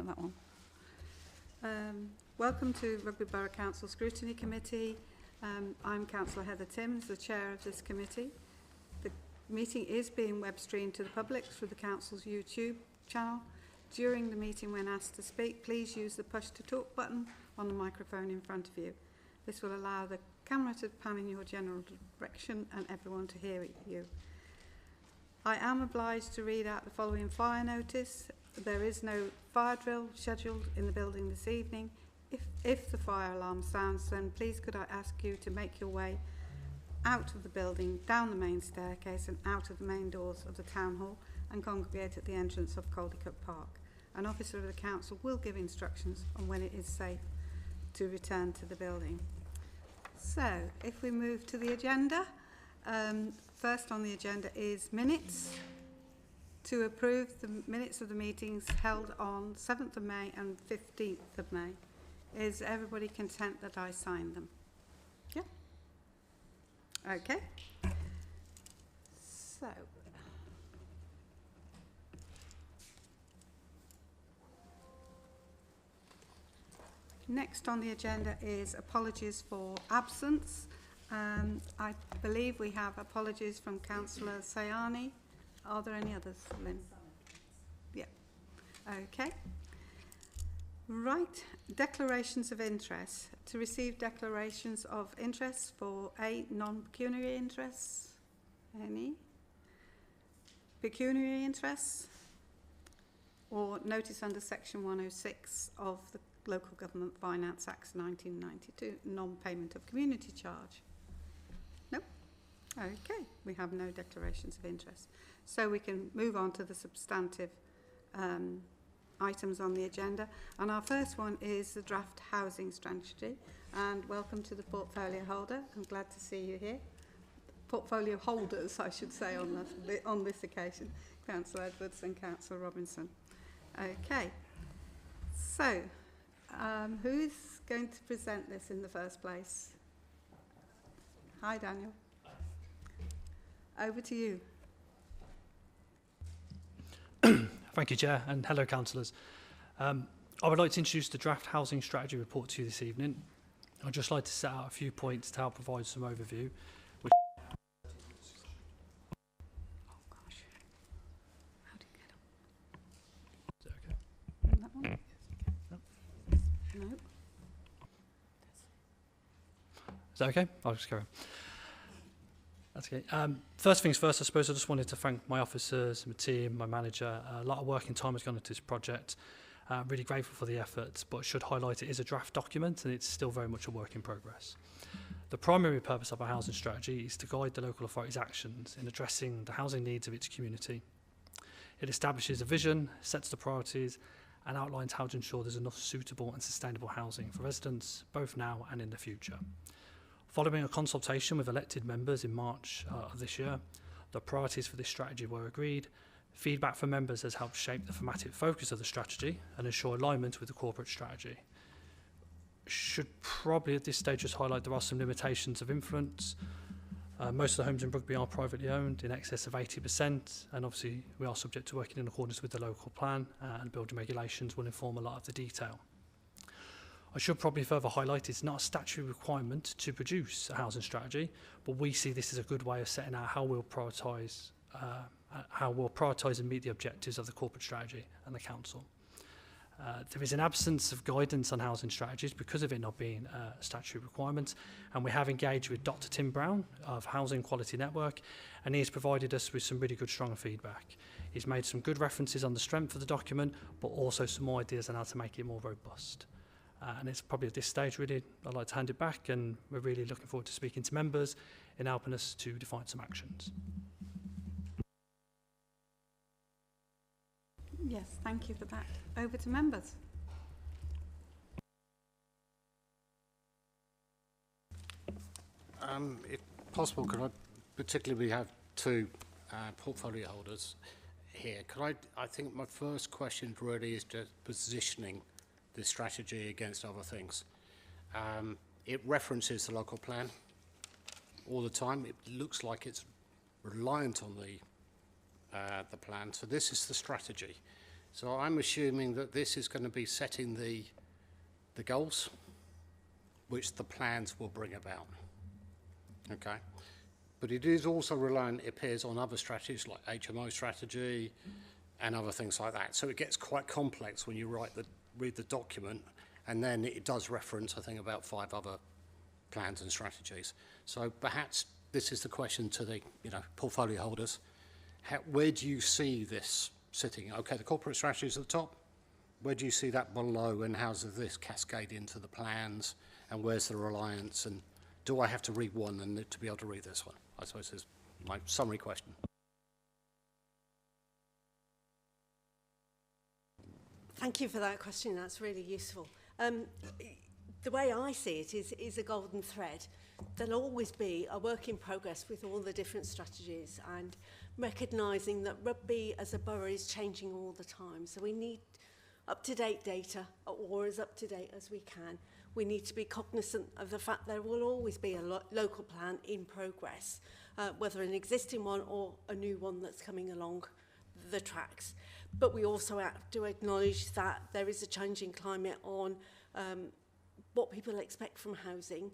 that one. Welcome to Rugby Borough Council Scrutiny Committee. I'm Councillor Heather Timms, the chair of this committee. The meeting is being web streamed to the public through the council's YouTube channel. During the meeting, when asked to speak, please use the push to talk button on the microphone in front of you. This will allow the camera to pan in your general direction and everyone to hear you. I am obliged to read out the following fire notice. There is no fire drill scheduled in the building this evening. If the fire alarm sounds, then please could I ask you to make your way out of the building, down the main staircase and out of the main doors of the town hall and congregate at the entrance of Caldicott Park. An officer of the council will give instructions on when it is safe to return to the building. So, if we move to the agenda, first on the agenda is minutes. To approve the minutes of the meetings held on 7th of May and 15th of May. Is everybody content that I sign them? Yeah? Okay. So, next on the agenda is apologies for absence. I believe we have apologies from Councillor Sayani. Are there any others, Lynn? Yeah. Okay. Right. Declarations of interest. To receive declarations of interest for A, non-pecuniary interests. Any? Pecuniary interests? Or notice under Section 106 of the Local Government Finance Act 1992, non-payment of community charge. No? Okay, we have no declarations of interest. So we can move on to the substantive items on the agenda. And our first one is the draft housing strategy. And welcome to the portfolio holder. I'm glad to see you here. Portfolio holders, I should say, on this occasion. Councillor Edwards and Councillor Robinson. Okay. So, who's going to present this in the first place? Hi, Daniel. Over to you. Thank you, Chair, and hello, councillors. I would like to introduce the draft housing strategy report to you this evening. I'd just like to set out a few points to help provide some overview. Oh gosh, how did it get on? Is that okay? That one? No. Is that okay? I'll just carry on. That's okay. First things first, I suppose I just wanted to thank my officers, my team, my manager. A lot of work and time has gone into this project. Really grateful for the efforts, but should highlight it is a draft document and it's still very much a work in progress. The primary purpose of our housing strategy is to guide the local authority's actions in addressing the housing needs of its community. It establishes a vision, sets the priorities, and outlines how to ensure there's enough suitable and sustainable housing for residents, both now and in the future. Following a consultation with elected members in March of this year, the priorities for this strategy were agreed. Feedback from members has helped shape the thematic focus of the strategy and ensure alignment with the corporate strategy. Should probably at this stage just highlight there are some limitations of influence. Most of the homes in Rugby are privately owned, in excess of 80%, and obviously we are subject to working in accordance with the local plan, and building regulations will inform a lot of the detail. I should probably further highlight it's not a statutory requirement to produce a housing strategy, but we see this as a good way of setting out how we'll prioritise and meet the objectives of the corporate strategy and the council. There is an absence of guidance on housing strategies because of it not being a statutory requirement, and we have engaged with Dr. Tim Brown of Housing Quality Network, and he has provided us with some really good strong feedback. He's made some good references on the strength of the document, but also some ideas on how to make it more robust. And it's probably at this stage really I'd like to hand it back, and we're really looking forward to speaking to members in helping us to define some actions. Yes, thank you for that. Over to members. If possible, could I particularly have two portfolio holders here? I think my first question really is just positioning the strategy against other things. It references the local plan all the time. It looks like it's reliant on the plan. So this is the strategy. So I'm assuming that this is going to be setting the goals, which the plans will bring about. Okay. But it is also reliant, it appears, on other strategies like HMO strategy and other things like that. So it gets quite complex when you read the document, and then it does reference, I think, about 5 other plans and strategies. So perhaps this is the question to the portfolio holders. Where do you see this sitting? Okay, the corporate strategy is at the top. Where do you see that below, and how does this cascade into the plans, and where's the reliance, and do I have to read one and to be able to read this one? I suppose is my summary question. Thank you for that question. That's really useful. The way I see it is a golden thread. There'll always be a work in progress with all the different strategies, and recognising that rugby as a borough is changing all the time. So we need up-to-date data, or as up-to-date as we can. We need to be cognizant of the fact there will always be a local plan in progress, whether an existing one or a new one that's coming along the tracks. But we also have to acknowledge that there is a changing climate on what people expect from housing,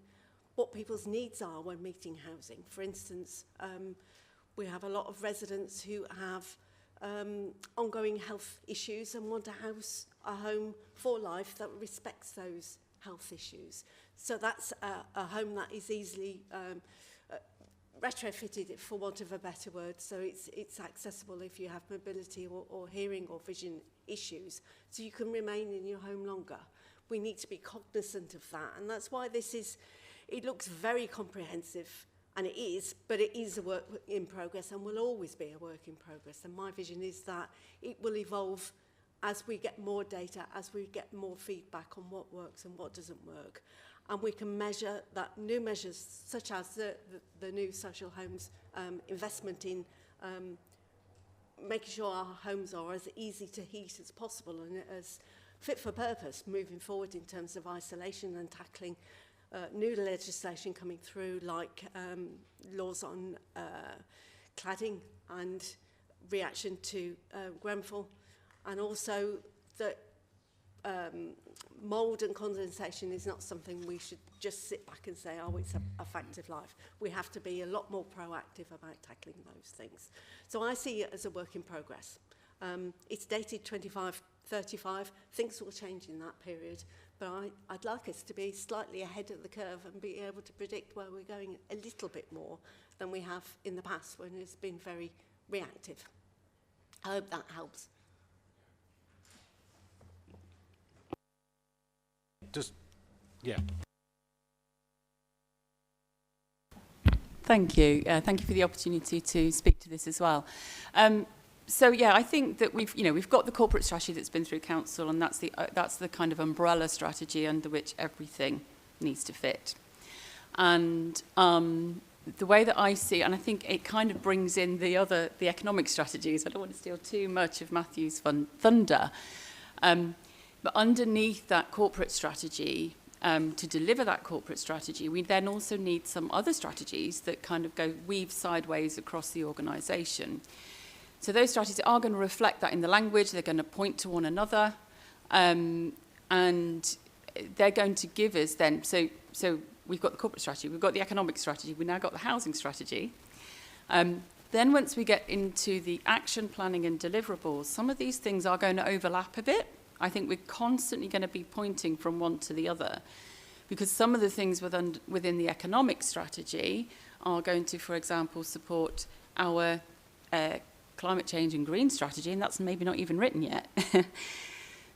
what people's needs are when meeting housing. For instance, we have a lot of residents who have ongoing health issues and want a home for life that respects those health issues. So that's a home that is easily retrofitted, for want of a better word, so it's accessible if you have mobility or hearing or vision issues, so you can remain in your home longer. We need to be cognizant of that, and that's why it looks very comprehensive, and it is, but it is a work in progress and will always be a work in progress. And my vision is that it will evolve as we get more data, as we get more feedback on what works and what doesn't work. And we can measure that new measures, such as the new social homes investment in making sure our homes are as easy to heat as possible and as fit for purpose moving forward in terms of isolation and tackling new legislation coming through, like laws on cladding and reaction to Grenfell, and also that mould and condensation is not something we should just sit back and say, oh, it's a fact of life. We have to be a lot more proactive about tackling those things. So I see it as a work in progress. It's dated 25-35. Things will change in that period, but I'd like us to be slightly ahead of the curve and be able to predict where we're going a little bit more than we have in the past, when it's been very reactive. I hope that helps. Yeah. Thank you. Thank you for the opportunity to speak to this as well. So yeah, I think that we've got the corporate strategy that's been through council, and that's the kind of umbrella strategy under which everything needs to fit. And the way that I see, and I think it kind of brings in the economic strategies. I don't want to steal too much of Matthew's thunder. But underneath that corporate strategy, to deliver that corporate strategy, we then also need some other strategies that kind of weave sideways across the organisation. So those strategies are going to reflect that in the language. They're going to point to one another, and they're going to give us then. So we've got the corporate strategy, we've got the economic strategy, we've now got the housing strategy. Then once we get into the action planning and deliverables, some of these things are going to overlap a bit. I think we're constantly going to be pointing from one to the other, because some of the things within the economic strategy are going to, for example, support our climate change and green strategy, and that's maybe not even written yet.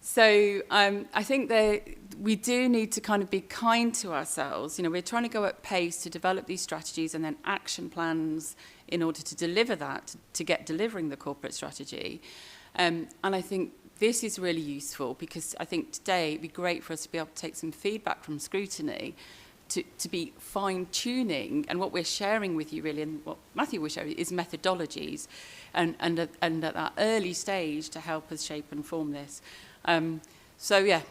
So I think that we do need to kind of be kind to ourselves. We're trying to go at pace to develop these strategies and then action plans in order to deliver that, to get delivering the corporate strategy. And I think this is really useful, because I think today it'd be great for us to be able to take some feedback from Scrutiny to be fine-tuning, and what we're sharing with you really, and what Matthew will share, is methodologies and at that early stage to help us shape and form this. So yeah,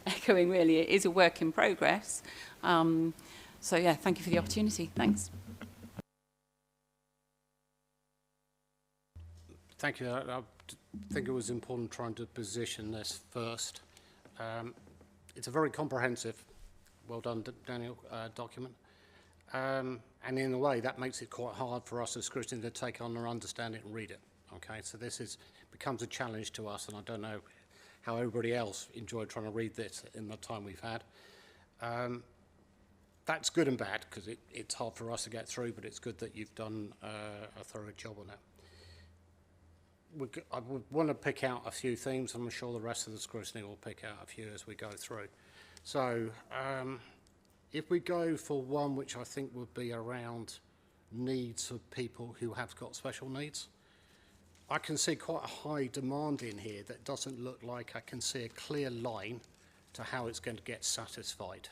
echoing really, it is a work in progress. So yeah, thank you for the opportunity. Thanks. Thank you. I think it was important trying to position this first. It's a very comprehensive, well done, Daniel, document. And in a way, that makes it quite hard for us as Scrutiny to take on or understand it and read it. Okay, so this becomes a challenge to us, and I don't know how everybody else enjoyed trying to read this in the time we've had. That's good and bad, because it's hard for us to get through, but it's good that you've done a thorough job on it. I would want to pick out a few themes. I'm sure the rest of the Scrutiny will pick out a few as we go through. So if we go for one which I think would be around needs of people who have got special needs, I can see quite a high demand in here that doesn't look like I can see a clear line to how it's going to get satisfied.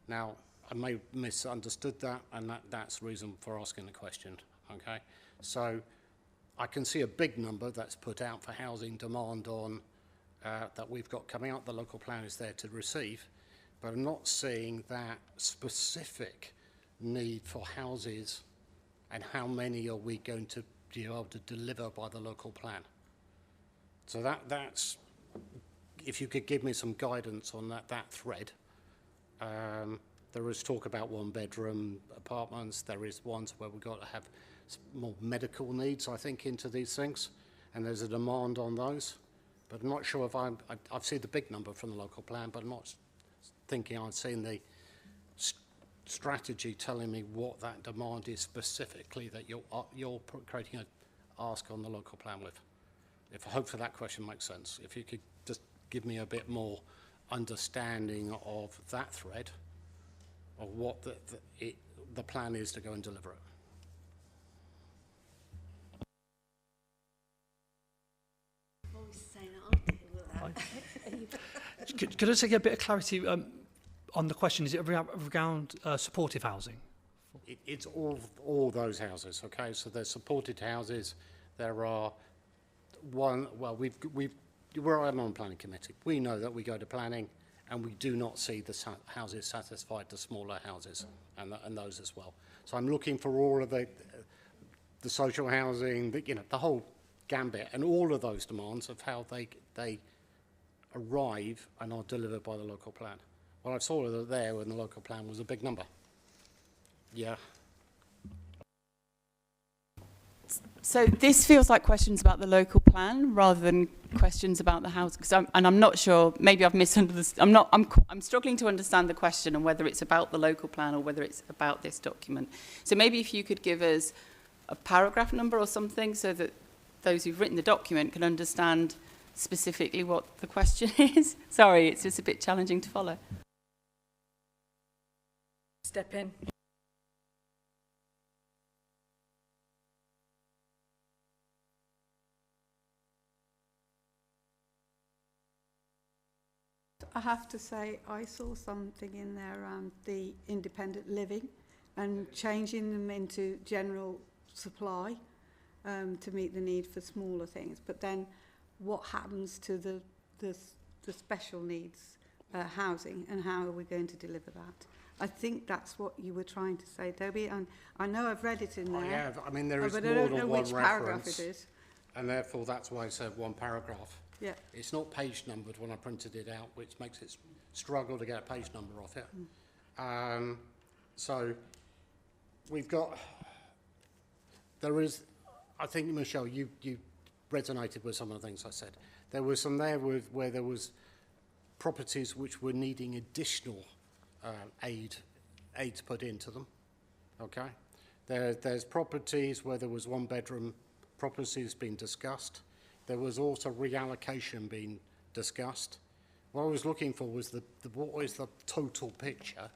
Now, I may have misunderstood that, and that's the reason for asking the question, okay? So I can see a big number that's put out for housing demand on that we've got coming out. The local plan is there to receive, but I'm not seeing that specific need for houses and how many are we going to be able to deliver by the local plan. So that's, if you could give me some guidance on that thread. There is talk about one-bedroom apartments. There is ones where we've got to have more medical needs, I think, into these things, and there's a demand on those. But I'm not sure if I've seen the big number from the local plan, but I'm not thinking I've seen the strategy telling me what that demand is specifically that you're creating an ask on the local plan with. Hopefully that question makes sense. If you could just give me a bit more understanding of that thread, of what the plan is to go and deliver it. Could I just get a bit of clarity on the question? Is it around supportive housing? It's all those houses, okay? So there's supported houses. There are I'm on planning committee. We know that we go to planning and we do not see the houses satisfied, the smaller houses and those as well. So I'm looking for all of the social housing, the whole gambit, and all of those demands of how they arrive and are delivered by the local plan. What I saw there in the local plan was a big number. Yeah. So this feels like questions about the local plan rather than questions about the house. I'm not sure. Maybe I've misunderstood. I'm struggling to understand the question and whether it's about the local plan or whether it's about this document. So maybe if you could give us a paragraph number or something, so that those who've written the document can understand specifically what the question is. Sorry, it's just a bit challenging to follow. Step in. I have to say, I saw something in there around the independent living and changing them into general supply to meet the need for smaller things. But then what happens to the special needs housing, and how are we going to deliver that? I think that's what you were trying to say, Toby, and I know I've read it in there. I have. I mean, there is but more I don't than know one which paragraph reference, it is. and therefore that's why I said one paragraph. Yeah. It's not page numbered when I printed it out, which makes it struggle to get a page number off it. So we've got, there is, I think, Michelle, you resonated with some of the things I said. There was some there where there was properties which were needing additional aid put into them, okay? There's properties where there was one bedroom properties being discussed. There was also reallocation being discussed. What I was looking for was what is the total picture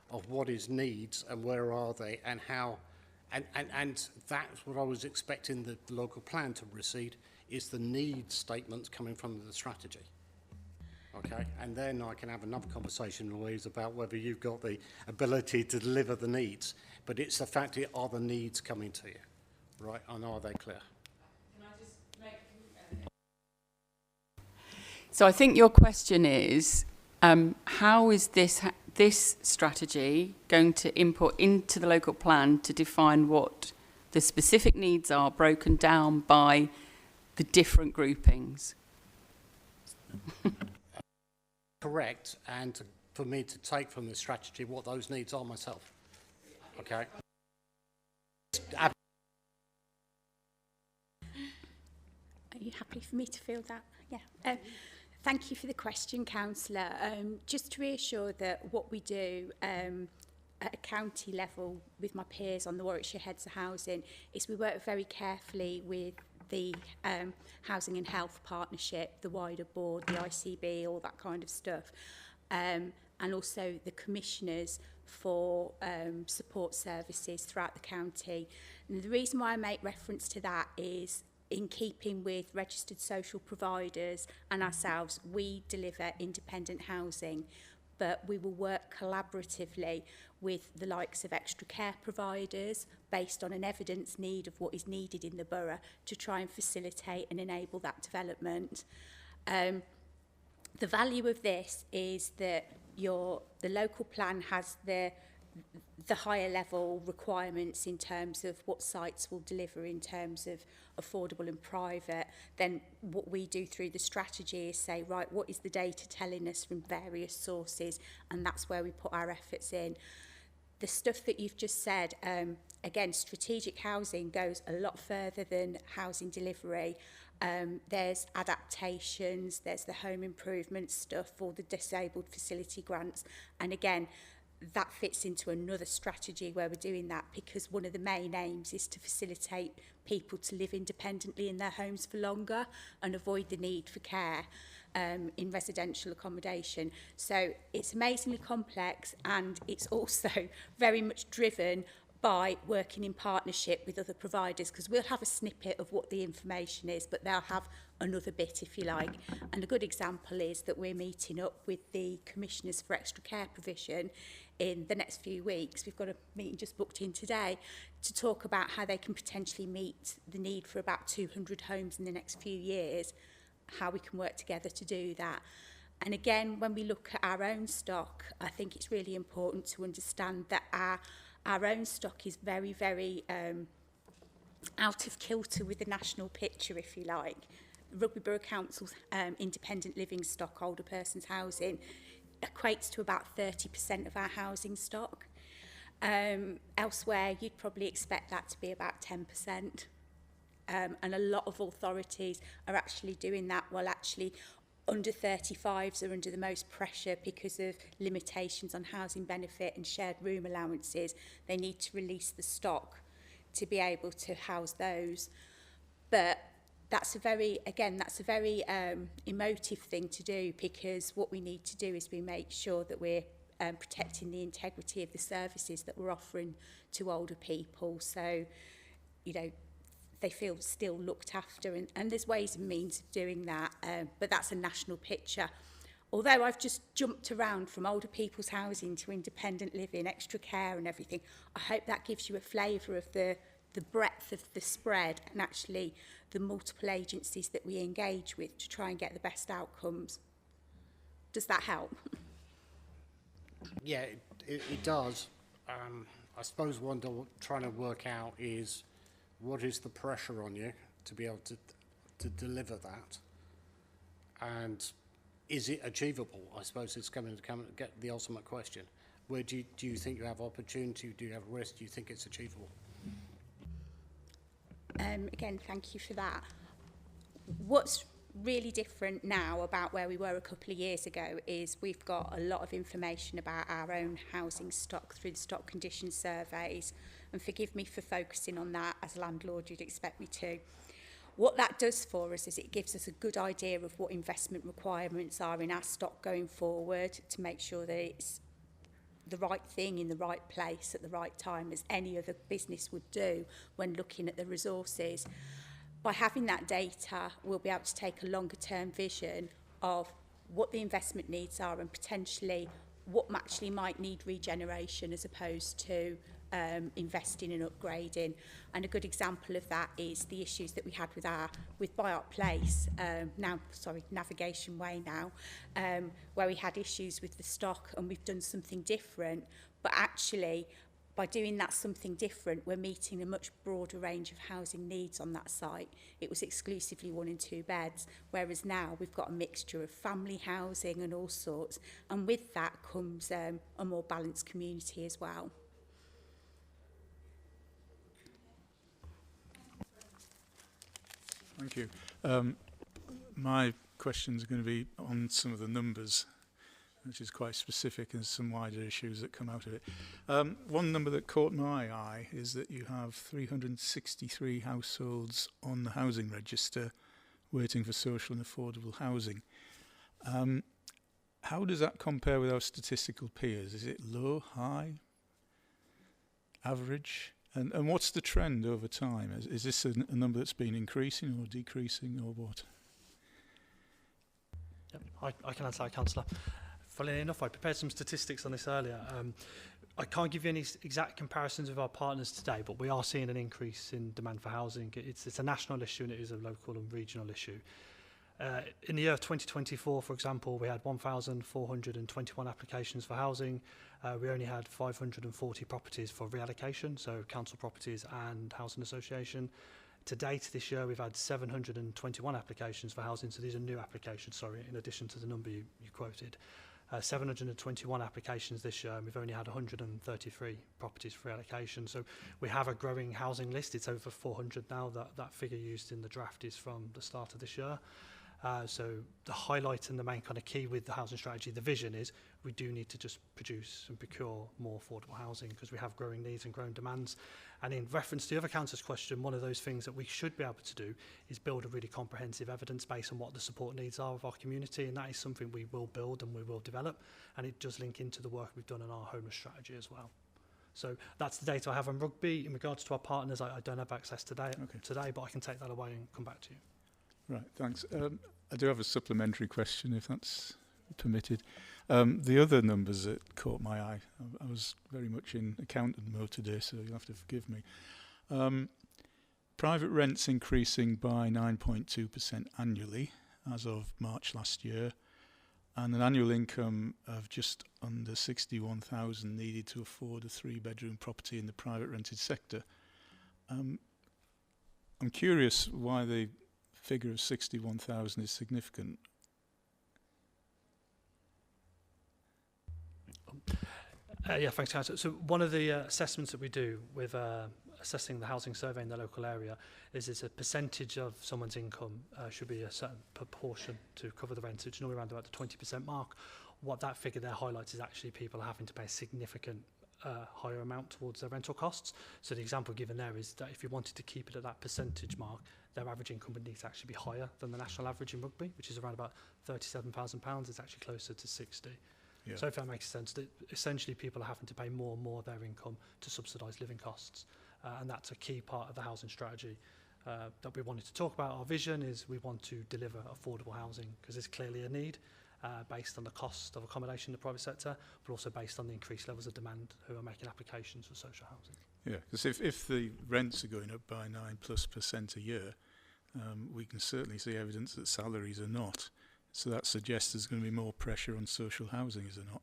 of what is needs and where are they and how, and that's what I was expecting the local plan to receive, is the needs statements coming from the strategy. Okay, and then I can have another conversation, Louise, about whether you've got the ability to deliver the needs. But it's the fact that are the needs coming to you, right? And are they clear? So I think your question is, how is this strategy going to input into the local plan to define what the specific needs are, broken down by the different groupings. Correct, and for me to take from this strategy what those needs are myself. Okay. Are you happy for me to field that? Yeah. Thank you for the question, Councillor. Just to reassure that what we do at a county level with my peers on the Warwickshire Heads of Housing is we work very carefully with the Housing and Health Partnership, the wider board, the ICB, all that kind of stuff, and also the commissioners for support services throughout the county. And the reason why I make reference to that is in keeping with registered social providers and ourselves, we deliver independent housing, but we will work collaboratively with the likes of extra care providers based on an evidence need of what is needed in the borough to try and facilitate and enable that development. The value of this is that the local plan has the higher level requirements in terms of what sites will deliver in terms of affordable and private. Then what we do through the strategy is say, right, what is the data telling us from various sources? And that's where we put our efforts in. The stuff that you've just said, again, strategic housing goes a lot further than housing delivery. There's adaptations, there's the home improvement stuff, all the disabled facility grants. And again, that fits into another strategy where we're doing that, because one of the main aims is to facilitate people to live independently in their homes for longer and avoid the need for care in residential accommodation. So it's amazingly complex, and it's also very much driven by working in partnership with other providers, because we'll have a snippet of what the information is, but they'll have another bit, if you like. And a good example is that we're meeting up with the Commissioners for Extra Care Provision in the next few weeks. We've got a meeting just booked in today to talk about how they can potentially meet the need for about 200 homes in the next few years, how we can work together to do that. And again, when we look at our own stock, I think it's really important to understand that our own stock is very, very out of kilter with the national picture, if you like. Rugby Borough Council's independent living stock, older persons housing, equates to about 30% of our housing stock. Elsewhere, you'd probably expect that to be about 10%. And a lot of authorities are actually doing that, while actually under 35s are under the most pressure because of limitations on housing benefit and shared room allowances. They need to release the stock to be able to house those. But that's a very emotive thing to do, because what we need to do is we make sure that we're protecting the integrity of the services that we're offering to older people. So, you know, they feel still looked after, and there's ways and means of doing that, but that's a national picture. Although I've just jumped around from older people's housing to independent living, extra care and everything, I hope that gives you a flavour of the breadth of the spread and actually the multiple agencies that we engage with to try and get the best outcomes. Does that help? Yeah, it does. I suppose one trying to work out is, what is the pressure on you to be able to deliver that? And is it achievable? I suppose it's coming to get the ultimate question. Where do you think you have opportunity? Do you have risk? Do you think it's achievable? Again, thank you for that. What's really different now about where we were a couple of years ago is we've got a lot of information about our own housing stock through the stock condition surveys. And forgive me for focusing on that, as a landlord you'd expect me to. What that does for us is it gives us a good idea of what investment requirements are in our stock going forward, to make sure that it's the right thing in the right place at the right time, as any other business would do when looking at the resources. By having that data, we'll be able to take a longer term vision of what the investment needs are, and potentially what actually might need regeneration as opposed to investing and upgrading. And a good example of that is the issues that we had with Buyart Place, Navigation Way now, where we had issues with the stock, and we've done something different. But actually, by doing that something different, we're meeting a much broader range of housing needs on that site. It was exclusively 1 and 2 beds, whereas now we've got a mixture of family housing and all sorts. And with that comes a more balanced community as well. Thank you. My questions are going to be on some of the numbers, which is quite specific, and some wider issues that come out of it. One number that caught my eye is that you have 363 households on the housing register waiting for social and affordable housing. How does that compare with our statistical peers? Is it low, high, average? And what's the trend over time? Is this a number that's been increasing or decreasing or what? Yep, I can answer that, Councillor. Funnily enough, I prepared some statistics on this earlier. I can't give you any exact comparisons with our partners today, but we are seeing an increase in demand for housing. It's a national issue and it is a local and regional issue. In the year of 2024, for example, we had 1,421 applications for housing. We only had 540 properties for reallocation, so council properties and housing association. To date this year, we've had 721 applications for housing, so these are new applications, sorry, in addition to the number you quoted. 721 applications this year, and we've only had 133 properties for reallocation. So we have a growing housing list. It's over 400 now. That figure used in the draft is from the start of this year. So the highlight and the main kind of key with the housing strategy, the vision is we do need to just produce and procure more affordable housing because we have growing needs and growing demands. And in reference to the other councillor's question, one of those things that we should be able to do is build a really comprehensive evidence base on what the support needs are of our community, and that is something we will build and we will develop, and it does link into the work we've done on our homeless strategy as well. So that's the data I have on Rugby. In regards to our partners, I don't have access today, but I can take that away and come back to you. Right, thanks. I do have a supplementary question, if that's permitted. The other numbers that caught my eye, I was very much in accountant mode today, so you'll have to forgive me. Private rents increasing by 9.2% annually as of March last year, and an annual income of just under 61,000 needed to afford a 3-bedroom property in the private rented sector. I'm curious why the figure of 61,000 is significant. Yeah, thanks, Councillor. So one of the assessments that we do with assessing the housing survey in the local area is it's a percentage of someone's income should be a certain proportion to cover the rent. It's normally around about the 20% mark. What that figure there highlights is actually people having to pay a significant higher amount towards their rental costs. So the example given there is that if you wanted to keep it at that percentage mark, their average income would need to actually be higher than the national average in Rugby, which is around about £37,000. It's actually closer to 60. Yeah. So if that makes sense, that essentially people are having to pay more and more of their income to subsidise living costs. And that's a key part of the housing strategy that we wanted to talk about. Our vision is we want to deliver affordable housing because there's clearly a need based on the cost of accommodation in the private sector, but also based on the increased levels of demand who are making applications for social housing. Yeah, because if the rents are going up by 9+% a year, we can certainly see evidence that salaries are not. So that suggests there's going to be more pressure on social housing, is there not?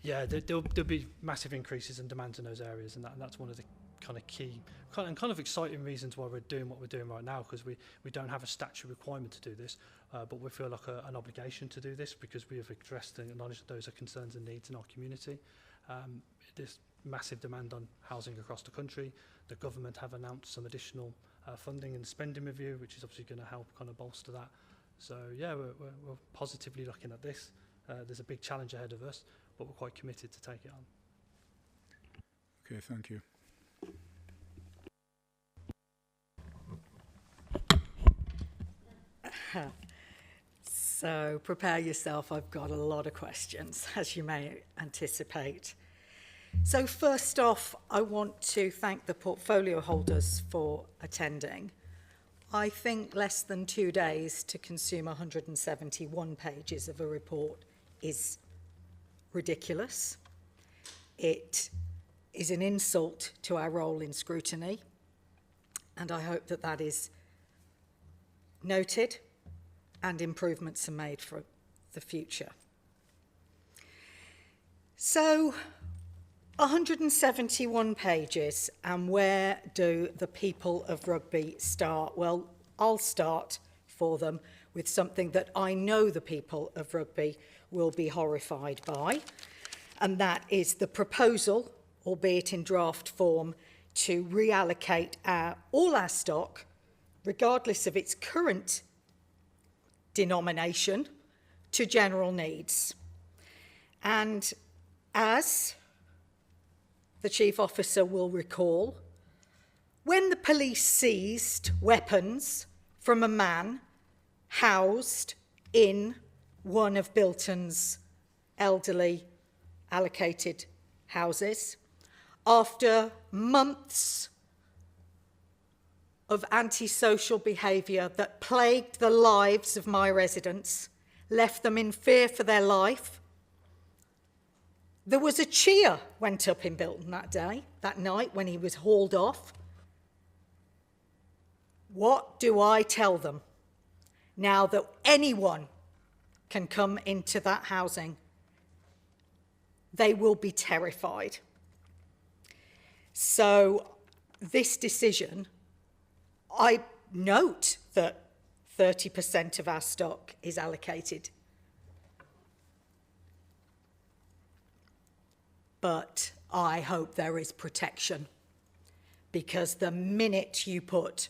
Yeah, there'll be massive increases in demand in those areas, and that's one of the kind of key and kind of exciting reasons why we're doing what we're doing right now, because we don't have a statutory requirement to do this, but we feel like an obligation to do this because we have addressed and acknowledged that those are concerns and needs in our community. There's massive demand on housing across the country. The government have announced some additional funding and spending review, which is obviously going to help kind of bolster that. So yeah, we're positively looking at this. There's a big challenge ahead of us, but we're quite committed to take it on. Okay, thank you. So prepare yourself, I've got a lot of questions, as you may anticipate. So first off, I want to thank the portfolio holders for attending. I think less than 2 days to consume 171 pages of a report is ridiculous. It is an insult to our role in scrutiny, and I hope that that is noted and improvements are made for the future. So, 171 pages, and where do the people of Rugby start? Well, I'll start for them with something that I know the people of Rugby will be horrified by, and that is the proposal, albeit in draft form, to reallocate all our stock, regardless of its current denomination, to general needs. And as the Chief Officer will recall, when the police seized weapons from a man housed in one of Bilton's elderly allocated houses, after months of antisocial behaviour that plagued the lives of my residents, left them in fear for their life, there was a cheer went up in Bilton that night when he was hauled off. What do I tell them now that anyone can come into that housing? They will be terrified. So this decision, I note that 30% of our stock is allocated. But I hope there is protection, because the minute you put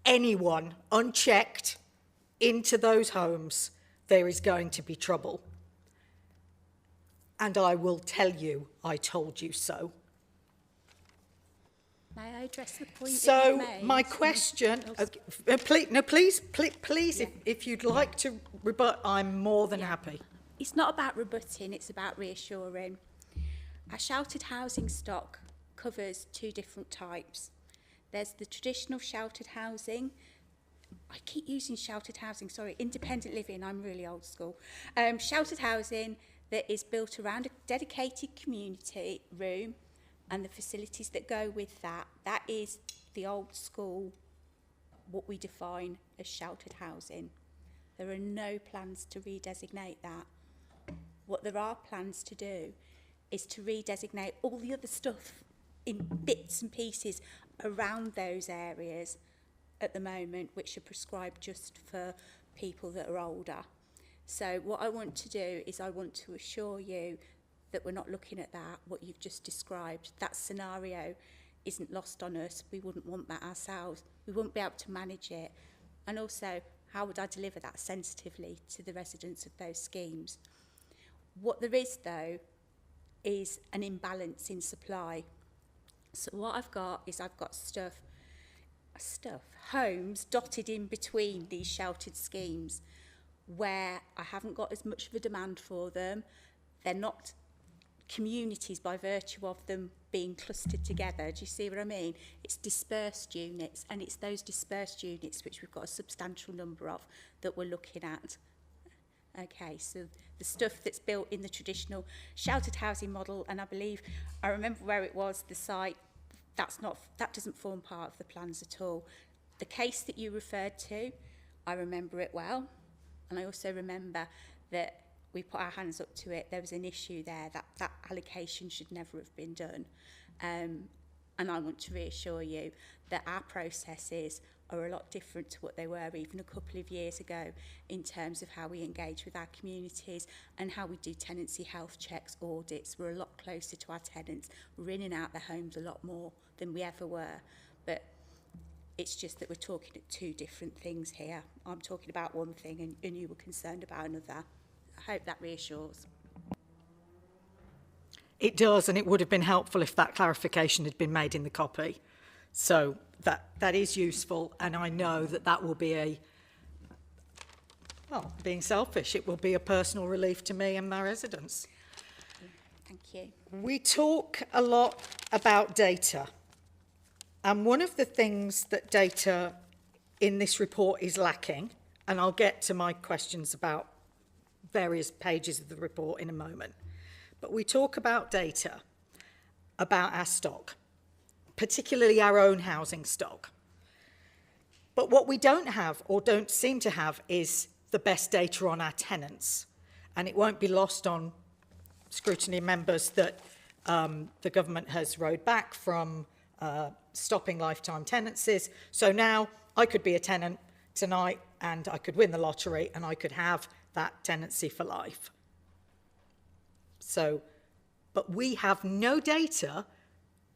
anyone unchecked into those homes, there is going to be trouble. And I will tell you, I told you so. May I address the point that So you made? my question, please, Yeah. if you'd like to rebut, I'm more than happy. It's not about rebutting, it's about reassuring. Our sheltered housing stock covers two different types. There's the traditional sheltered housing. I keep using sheltered housing, sorry, independent living, I'm really old school. Sheltered housing that is built around a dedicated community room and the facilities that go with that. That is the old school, what we define as sheltered housing. There are no plans to redesignate that. What there are plans to do is to redesignate all the other stuff in bits and pieces around those areas at the moment, which are prescribed just for people that are older. So what I want to do is I want to assure you that we're not looking at that, what you've just described. That scenario isn't lost on us. We wouldn't want that ourselves. We wouldn't be able to manage it. And also, how would I deliver that sensitively to the residents of those schemes? What there is, though, is an imbalance in supply. So what I've got is I've got homes dotted in between these sheltered schemes where I haven't got as much of a demand for them. They're not communities by virtue of them being clustered together. Do you see what I mean? It's dispersed units, and it's those dispersed units which we've got a substantial number of that we're looking at. Okay, so the stuff that's built in the traditional sheltered housing model, and I remember where it was, the site, that doesn't form part of the plans at all. The case that you referred to, I remember it well, and I also remember that we put our hands up to it. There was an issue there that allocation should never have been done. And I want to reassure you that our processes are a lot different to what they were even a couple of years ago in terms of how we engage with our communities and how we do tenancy health checks, audits. We're a lot closer to our tenants. We're in and out their homes a lot more than we ever were. But it's just that we're talking at two different things here. I'm talking about one thing and you were concerned about another. I hope that reassures. It does, and it would have been helpful if that clarification had been made in the copy. So that is useful, and I know that will be being selfish, it will be a personal relief to me and my residents. Thank you. We talk a lot about data, and one of the things that data in this report is lacking, and I'll get to my questions about various pages of the report in a moment, but we talk about data about our stock, particularly our own housing stock. But what we don't have, or don't seem to have, is the best data on our tenants. And it won't be lost on Scrutiny members that the government has rowed back from stopping lifetime tenancies. So now I could be a tenant tonight and I could win the lottery and I could have that tenancy for life. So, but we have no data,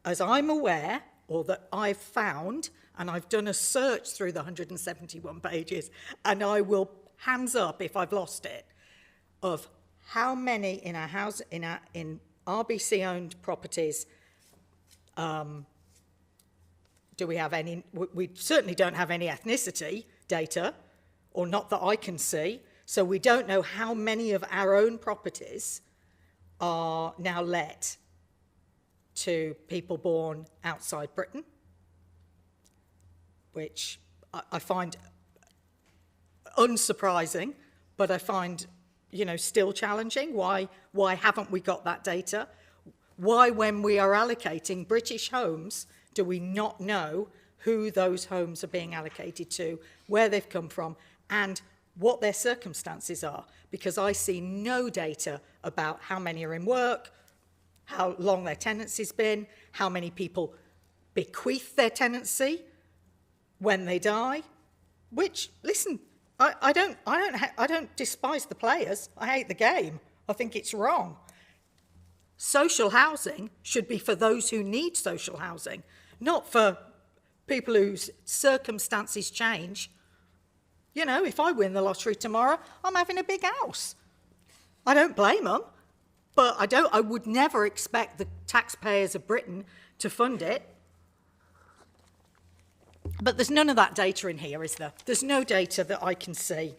as I'm aware, or that I've found, and I've done a search through the 171 pages, and I will, hands up if I've lost it, of how many in our house, in RBC-owned properties do we have any. We certainly don't have any ethnicity data, or not that I can see, so we don't know how many of our own properties are now let to people born outside Britain, which I find unsurprising, but I find, you know, still challenging. Why haven't we got that data? Why, when we are allocating British homes, do we not know who those homes are being allocated to, where they've come from, and what their circumstances are? Because I see no data about how many are in work, how long their tenancy's been, how many people bequeath their tenancy when they die. Which, listen, I don't despise the players. I hate the game. I think it's wrong. Social housing should be for those who need social housing, not for people whose circumstances change. You know, if I win the lottery tomorrow, I'm having a big house. I don't blame them, but I would never expect the taxpayers of Britain to fund it. But there's none of that data in here, is there? There's no data that I can see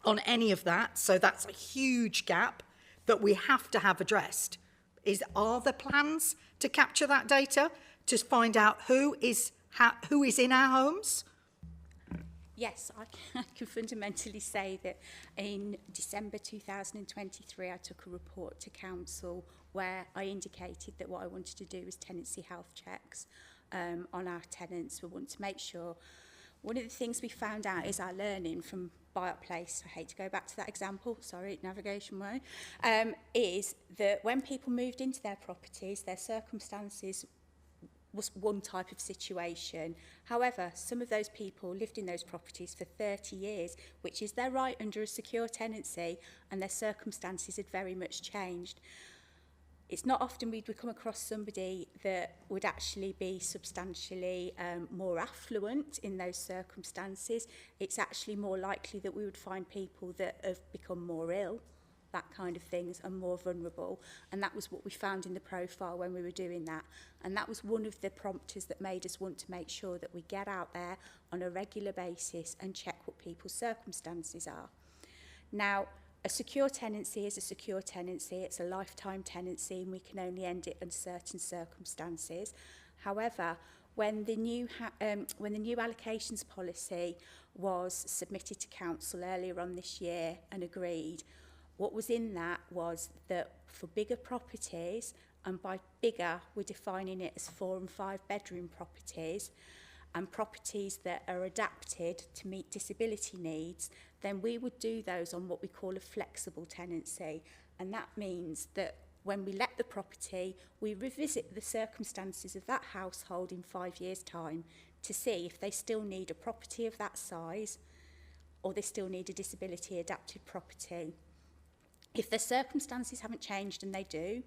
on any of that, so that's a huge gap that we have to have addressed. Are there plans to capture that data, to find out who is in our homes? Yes, I can fundamentally say that in December 2023, I took a report to council where I indicated that what I wanted to do was tenancy health checks on our tenants. We want to make sure. One of the things we found out is our learning from buy-up place, I hate to go back to that example, sorry, navigation way, is that when people moved into their properties, their circumstances was one type of situation. However, some of those people lived in those properties for 30 years, which is their right under a secure tenancy, and their circumstances had very much changed. It's not often we'd come across somebody that would actually be substantially more affluent in those circumstances. It's actually more likely that we would find people that have become more ill, that kind of things, and more vulnerable. And that was what we found in the profile when we were doing that. And that was one of the prompters that made us want to make sure that we get out there on a regular basis and check what people's circumstances are. Now, a secure tenancy is a secure tenancy. It's a lifetime tenancy, and we can only end it under certain circumstances. However, when the new allocations policy was submitted to council earlier on this year and agreed, what was in that was that for bigger properties, and by bigger, we're defining it as 4 and 5 bedroom properties, and properties that are adapted to meet disability needs, then we would do those on what we call a flexible tenancy. And that means that when we let the property, we revisit the circumstances of that household in 5 years' time to see if they still need a property of that size or they still need a disability adapted property. If their circumstances haven't changed, and they do,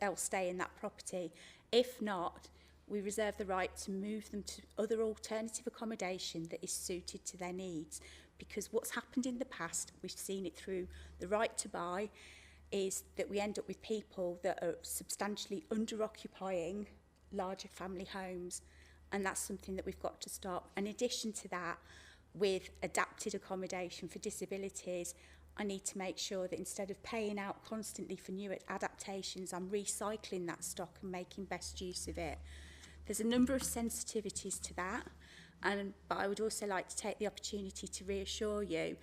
they'll stay in that property. If not, we reserve the right to move them to other alternative accommodation that is suited to their needs. Because what's happened in the past, we've seen it through the right to buy, is that we end up with people that are substantially under-occupying larger family homes. And that's something that we've got to stop. In addition to that, with adapted accommodation for disabilities, I need to make sure that instead of paying out constantly for new adaptations, I'm recycling that stock and making best use of it. There's a number of sensitivities to that, but I would also like to take the opportunity to reassure you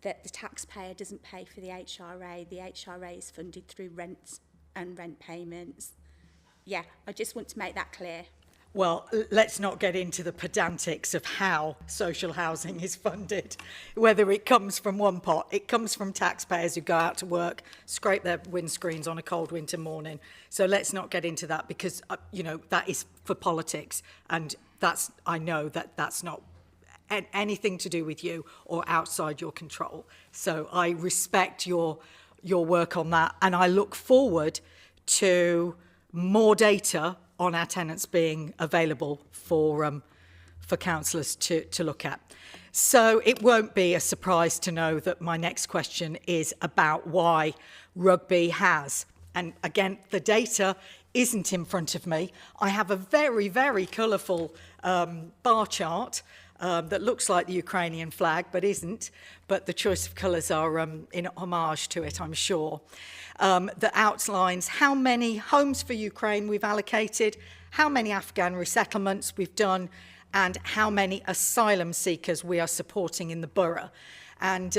that the taxpayer doesn't pay for the HRA. The HRA is funded through rents and rent payments. Yeah, I just want to make that clear. Well, let's not get into the pedantics of how social housing is funded, whether it comes from one pot. It comes from taxpayers who go out to work, scrape their windscreens on a cold winter morning. So let's not get into that because, you know, that is for politics. And I know that that's not anything to do with you or outside your control. So I respect your work on that. And I look forward to more data on our tenants being available for councillors to look at. So it won't be a surprise to know that my next question is about why Rugby has, and again, the data isn't in front of me. I have a very, very colourful bar chart that looks like the Ukrainian flag, but isn't. But the choice of colours are in homage to it, I'm sure. That outlines how many homes for Ukraine we've allocated, how many Afghan resettlements we've done, and how many asylum seekers we are supporting in the borough. And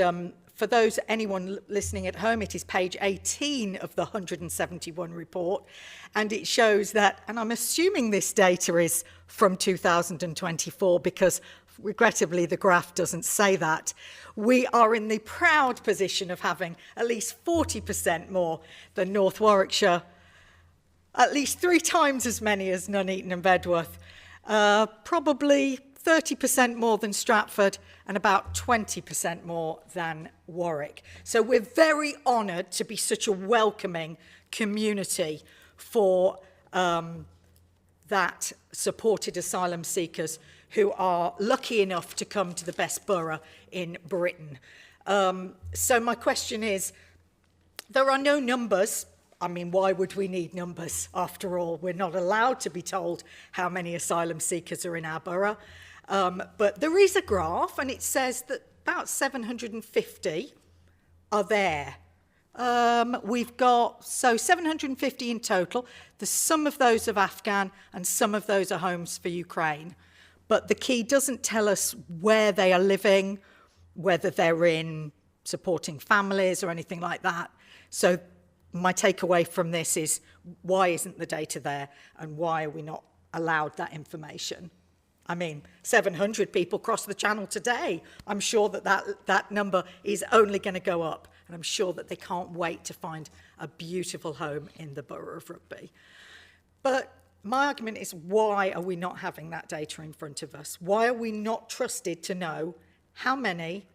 for anyone listening at home, it is page 18 of the 171 report, and it shows that, and I'm assuming this data is from 2024 because regrettably the graph doesn't say that, we are in the proud position of having at least 40% more than North Warwickshire, at least 3 times as many as Nuneaton and Bedworth, probably 30% more than Stratford, and about 20% more than Warwick. So we're very honoured to be such a welcoming community for that supported asylum seekers who are lucky enough to come to the best borough in Britain. So my question is, there are no numbers. I mean, why would we need numbers? After all, we're not allowed to be told how many asylum seekers are in our borough. But there is a graph, and it says that about 750 are there. We've got, 750 in total. Some of those are Afghan, and some of those are homes for Ukraine. But the key doesn't tell us where they are living, whether they're in supporting families or anything like that. So my takeaway from this is, why isn't the data there, and why are we not allowed that information? I mean, 700 people cross the channel today. I'm sure that number is only going to go up, and I'm sure that they can't wait to find a beautiful home in the borough of Rugby. But my argument is, why are we not having that data in front of us? Why are we not trusted to know how many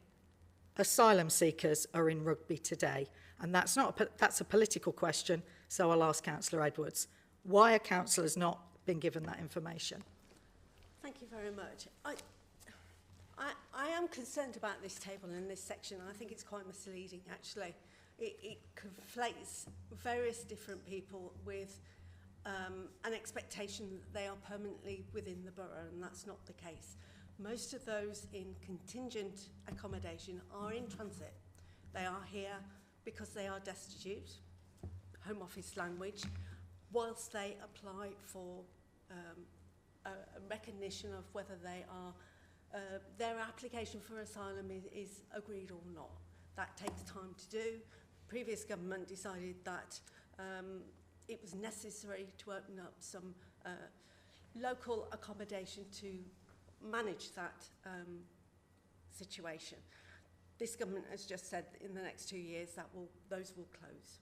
asylum seekers are in Rugby today? And that's a political question, so I'll ask Councillor Edwards. Why are councillors not been given that information? Thank you very much. I am concerned about this table in this section. I think it's quite misleading, actually. It conflates various different people with an expectation that they are permanently within the borough, and that's not the case. Most of those in contingent accommodation are in transit. They are here because they are destitute, Home Office language, whilst they apply for a recognition of whether they are, their application for asylum is agreed or not. That takes time to do. Previous government decided that it was necessary to open up some local accommodation to manage that situation. This government has just said that in the next 2 years those will close.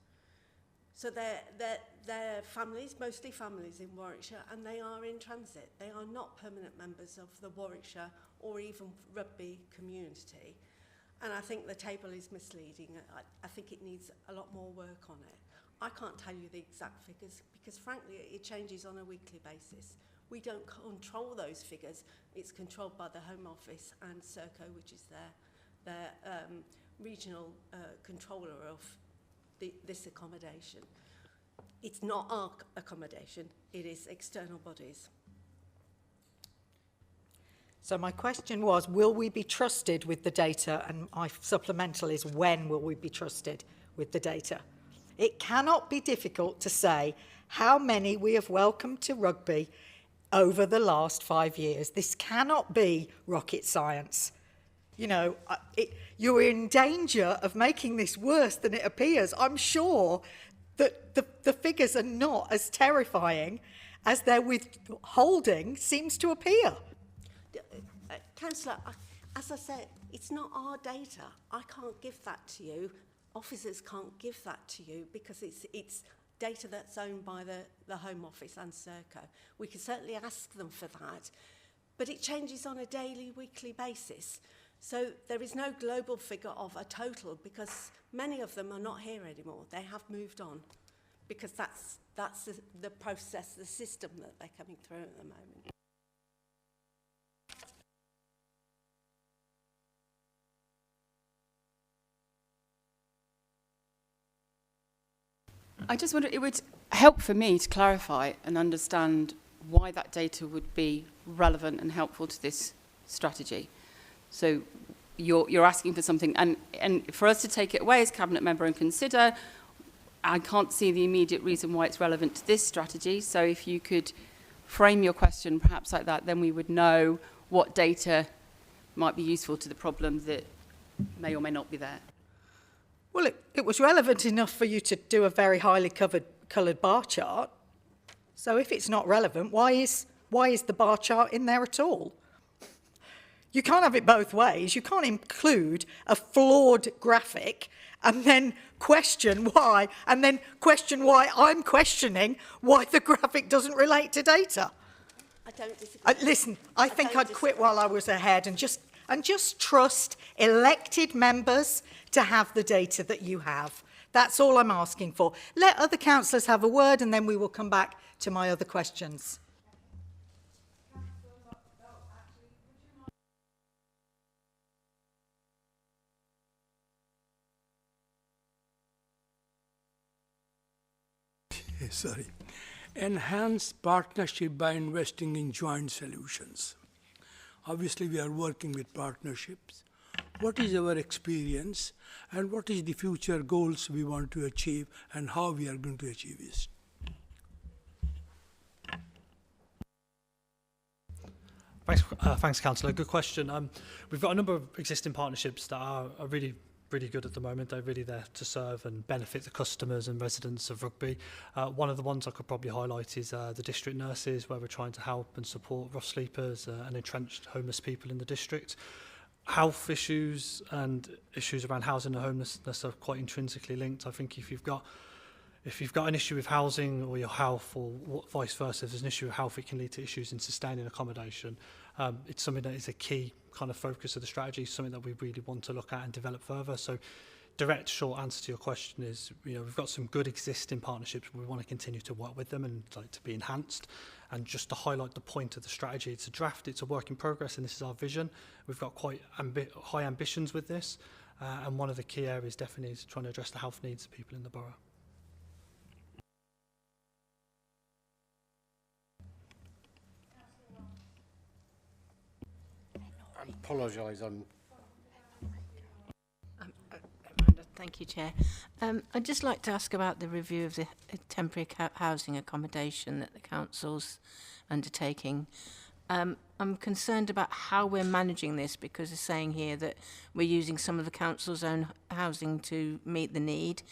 So they're families, mostly families in Warwickshire, and they are in transit. They are not permanent members of the Warwickshire or even Rugby community. And I think the table is misleading. I think it needs a lot more work on it. I can't tell you the exact figures because, frankly, it changes on a weekly basis. We don't control those figures. It's controlled by the Home Office and Serco, which is their regional controller of this accommodation. It's not our accommodation, it is external bodies. So my question was, will we be trusted with the data? And my supplemental is, when will we be trusted with the data? It cannot be difficult to say how many we have welcomed to Rugby over the last 5 years. This cannot be rocket science. You know, you're in danger of making this worse than it appears. I'm sure that the figures are not as terrifying as their withholding seems to appear. Councillor, as I said, it's not our data. I can't give that to you. Officers can't give that to you because it's data that's owned by the Home Office and Serco. We can certainly ask them for that, but it changes on a daily, weekly basis. So there is no global figure of a total because many of them are not here anymore. They have moved on because that's the process, the system that they're coming through at the moment. I just wonder, it would help for me to clarify and understand why that data would be relevant and helpful to this strategy. So you're asking for something, and for us to take it away as Cabinet Member and consider, I can't see the immediate reason why it's relevant to this strategy. So if you could frame your question perhaps like that, then we would know what data might be useful to the problem that may or may not be there. Well, it was relevant enough for you to do a very highly coloured bar chart. So if it's not relevant, why is the bar chart in there at all? You can't have it both ways. You can't include a flawed graphic and then question why I'm questioning why the graphic doesn't relate to data. I don't disagree. Listen, I think I'd quit while I was ahead and just trust elected members to have the data that you have. That's all I'm asking for. Let other councillors have a word and then we will come back to my other questions. Sorry. Enhance partnership by investing in joint solutions. Obviously, we are working with partnerships. What is our experience and what is the future goals we want to achieve and how we are going to achieve this? Thanks, Councillor. Good question. We've got a number of existing partnerships that are really good at the moment. They're really there to serve and benefit the customers and residents of Rugby. One of the ones I could probably highlight is the district nurses, where we're trying to help and support rough sleepers and entrenched homeless people in the district. Health issues and issues around housing and homelessness are quite intrinsically linked. I think if you've got an issue with housing or your health, or vice versa, if there's an issue with health, it can lead to issues in sustaining accommodation. It's something that is a key kind of focus of the strategy, something that we really want to look at and develop further. So direct short answer to your question is, we've got some good existing partnerships. We want to continue to work with them and to be enhanced. And just to highlight the point of the strategy, it's a draft, it's a work in progress, and this is our vision. We've got quite high ambitions with this, and one of the key areas definitely is trying to address the health needs of people in the borough. I apologise. Thank you, Chair. I'd just like to ask about the review of the temporary housing accommodation that the council's undertaking. I'm concerned about how we're managing this, because it's saying here that we're using some of the council's own housing to meet the need.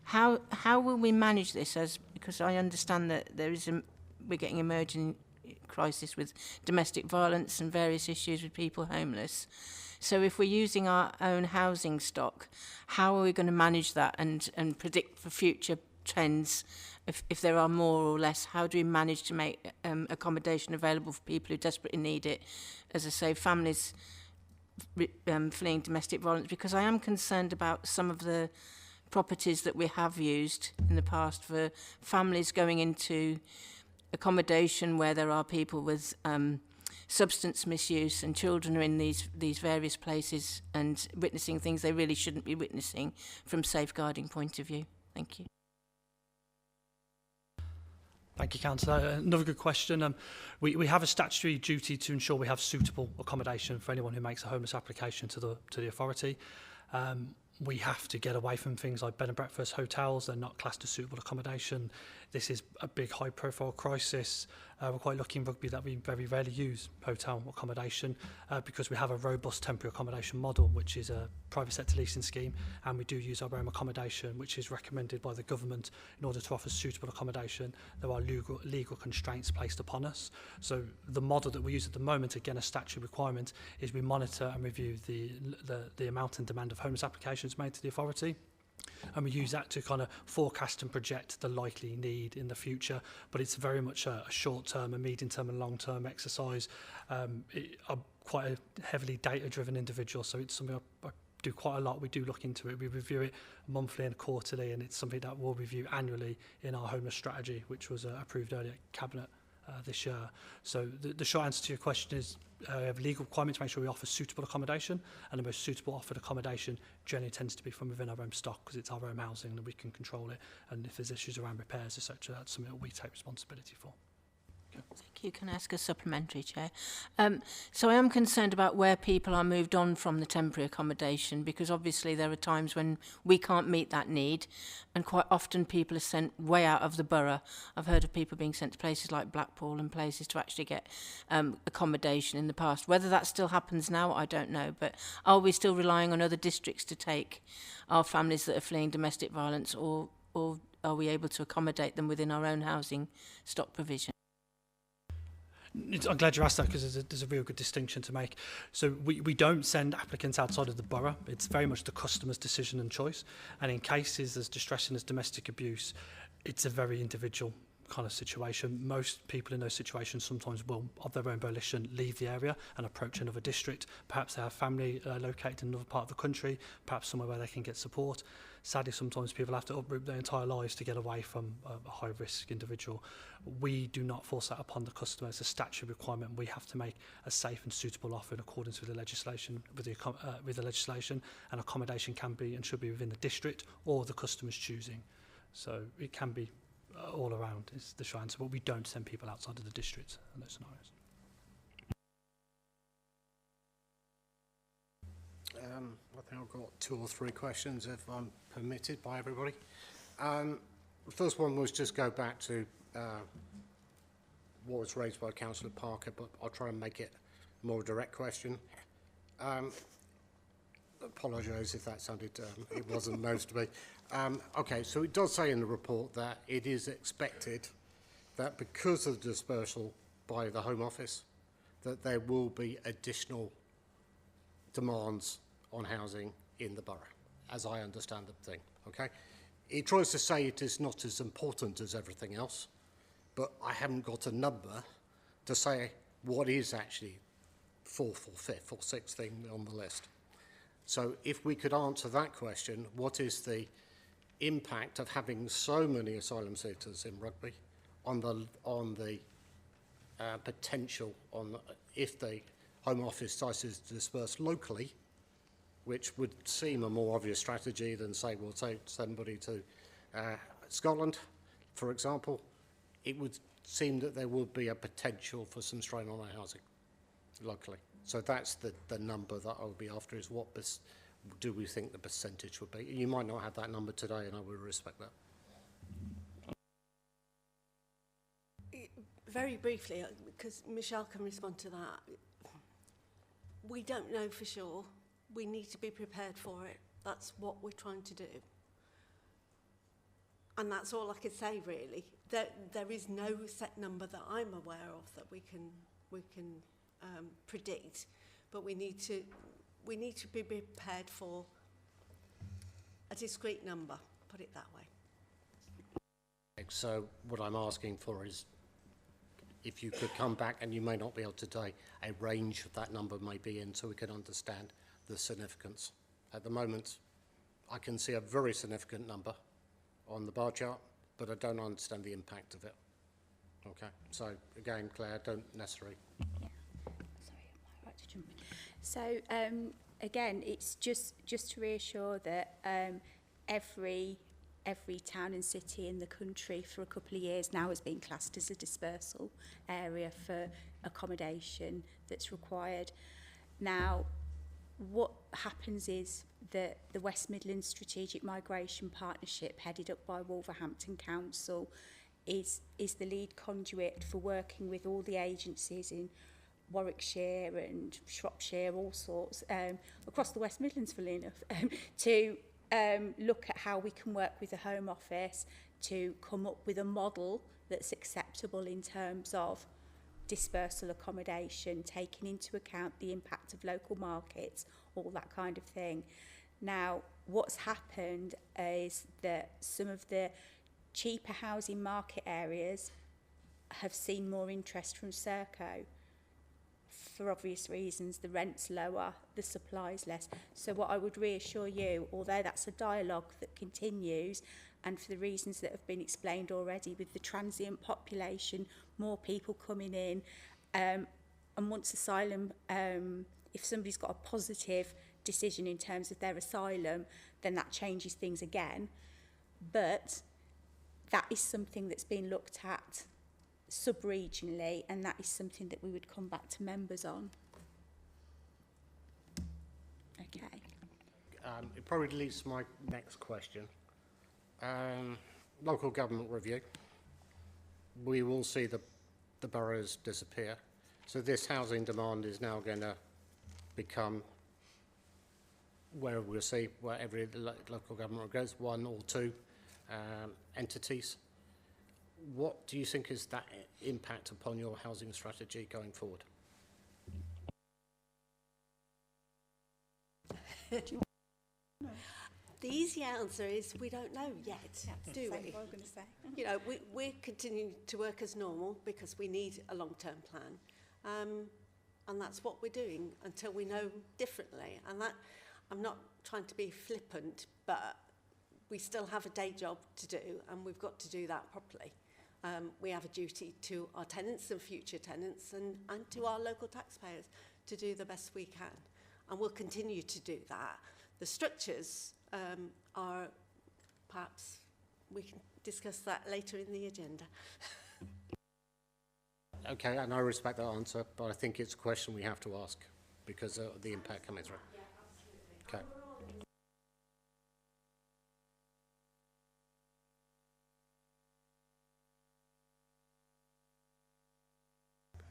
How will we manage this? Because I understand that we're getting emerging crisis with domestic violence and various issues with people homeless. So if we're using our own housing stock, how are we going to manage that and predict for future trends? If there are more or less, how do we manage to make accommodation available for people who desperately need it? As I say, families fleeing domestic violence, because I am concerned about some of the properties that we have used in the past for families going into accommodation where there are people with substance misuse, and children are in these various places and witnessing things they really shouldn't be witnessing from safeguarding point of view. Thank you. Thank you, Councillor. Another good question. We have a statutory duty to ensure we have suitable accommodation for anyone who makes a homeless application to the authority. We have to get away from things like bed and breakfast hotels. They're not classed as suitable accommodation. this is a big high-profile crisis. We're quite lucky in Rugby that we very rarely use hotel accommodation because we have a robust temporary accommodation model, which is a private sector leasing scheme, and we do use our own accommodation, which is recommended by the government in order to offer suitable accommodation. There are legal constraints placed upon us. So the model that we use at the moment, again a statutory requirement, is we monitor and review the amount and demand of homeless applications made to the authority. And we use that to kind of forecast and project the likely need in the future, but it's very much a short-term, a medium-term and long-term exercise. I'm quite a heavily data-driven individual, so it's something I do quite a lot. We do look into it. We review it monthly and quarterly, and it's something that we'll review annually in our homeless strategy, which was approved earlier at Cabinet this year. So the short answer to your question is we have legal requirements to make sure we offer suitable accommodation, and the most suitable offered accommodation generally tends to be from within our own stock because it's our own housing and we can control it, and if there's issues around repairs, etc., that's something that we take responsibility for. Thank you. Can I ask a supplementary, Chair? So I am concerned about where people are moved on from the temporary accommodation, because obviously there are times when we can't meet that need, and quite often people are sent way out of the borough. I've heard of people being sent to places like Blackpool and places to actually get accommodation in the past. Whether that still happens now, I don't know, but are we still relying on other districts to take our families that are fleeing domestic violence, or are we able to accommodate them within our own housing stock provision? I'm glad you asked that because there's a real good distinction to make. So we don't send applicants outside of the borough. It's very much the customer's decision and choice. And in cases as distressing as domestic abuse, it's a very individual kind of situation. Most people in those situations sometimes will, of their own volition, leave the area and approach another district. Perhaps they have family located in another part of the country, perhaps somewhere where they can get support. Sadly, sometimes people have to uproot their entire lives to get away from a high-risk individual. We do not force that upon the customer. It's a statutory requirement. We have to make a safe and suitable offer in accordance with the legislation, and accommodation can be and should be within the district or the customer's choosing. So it can be all around is the short answer, but we don't send people outside of the district in those scenarios. I think I've got 2 or 3 questions, if I'm permitted by everybody. The first one was just go back to what was raised by Councillor Parker, but I'll try and make it a more direct question. Apologise if that sounded, it wasn't most to me. Okay, so it does say in the report that it is expected that because of the dispersal by the Home Office, that there will be additional demands on housing in the borough, as I understand the thing, okay? It tries to say it is not as important as everything else, but I haven't got a number to say what is actually 4th or 5th or 6th thing on the list. So if we could answer that question, what is the impact of having so many asylum seekers in Rugby on the potential on if the Home Office decides to disperse locally, which would seem a more obvious strategy than say we'll take somebody to Scotland, for example. It would seem that there would be a potential for some strain on our housing locally. So that's the number that I would be after, is what do we think the percentage would be? You might not have that number today, and I would respect that. Very briefly, because Michelle can respond to that. We don't know for sure. We need to be prepared for it. That's what we're trying to do. And that's all I could say, really. There is no set number that I'm aware of that we can predict, but we need to be prepared for a discrete number, put it that way. So what I'm asking for is, if you could come back, and you may not be able to today, a range of that number may be in, so we can understand the significance. At the moment, I can see a very significant number on the bar chart, but I don't understand the impact of it. Okay, so again, Claire, don't necessarily. Yeah. Sorry, am I right to jump in? So again, it's just to reassure that every town and city in the country for a couple of years now has been classed as a dispersal area for accommodation that's required. Now, what happens is that the West Midlands Strategic Migration Partnership, headed up by Wolverhampton Council, is the lead conduit for working with all the agencies in Warwickshire and Shropshire, all sorts, across the West Midlands, funnily enough, to look at how we can work with the Home Office to come up with a model that's acceptable in terms of dispersal accommodation, taking into account the impact of local markets, all that kind of thing. Now, what's happened is that some of the cheaper housing market areas have seen more interest from Serco. For obvious reasons, the rent's lower, the supply's less. So what I would reassure you, although that's a dialogue that continues, and for the reasons that have been explained already with the transient population, more people coming in, and once asylum, if somebody's got a positive decision in terms of their asylum, then that changes things again. But that is something that's been looked at sub-regionally, and that is something that we would come back to members on. Okay. It probably leads to my next question. Local government review. We will see the boroughs disappear. So this housing demand is now going to become, where we'll see where every local government goes, one or two entities. What do you think is that impact upon your housing strategy going forward? The easy answer is we don't know yet, do we? What I'm going to say. You know, we're continuing to work as normal because we need a long-term plan. And that's what we're doing until we know differently. And that, I'm not trying to be flippant, but we still have a day job to do, and we've got to do that properly. We have a duty to our tenants and future tenants and to our local taxpayers to do the best we can. And we'll continue to do that. The structures are, perhaps we can discuss that later in the agenda. Okay, and I respect that answer, but I think it's a question we have to ask because of the impact coming through. Yeah, absolutely. Okay.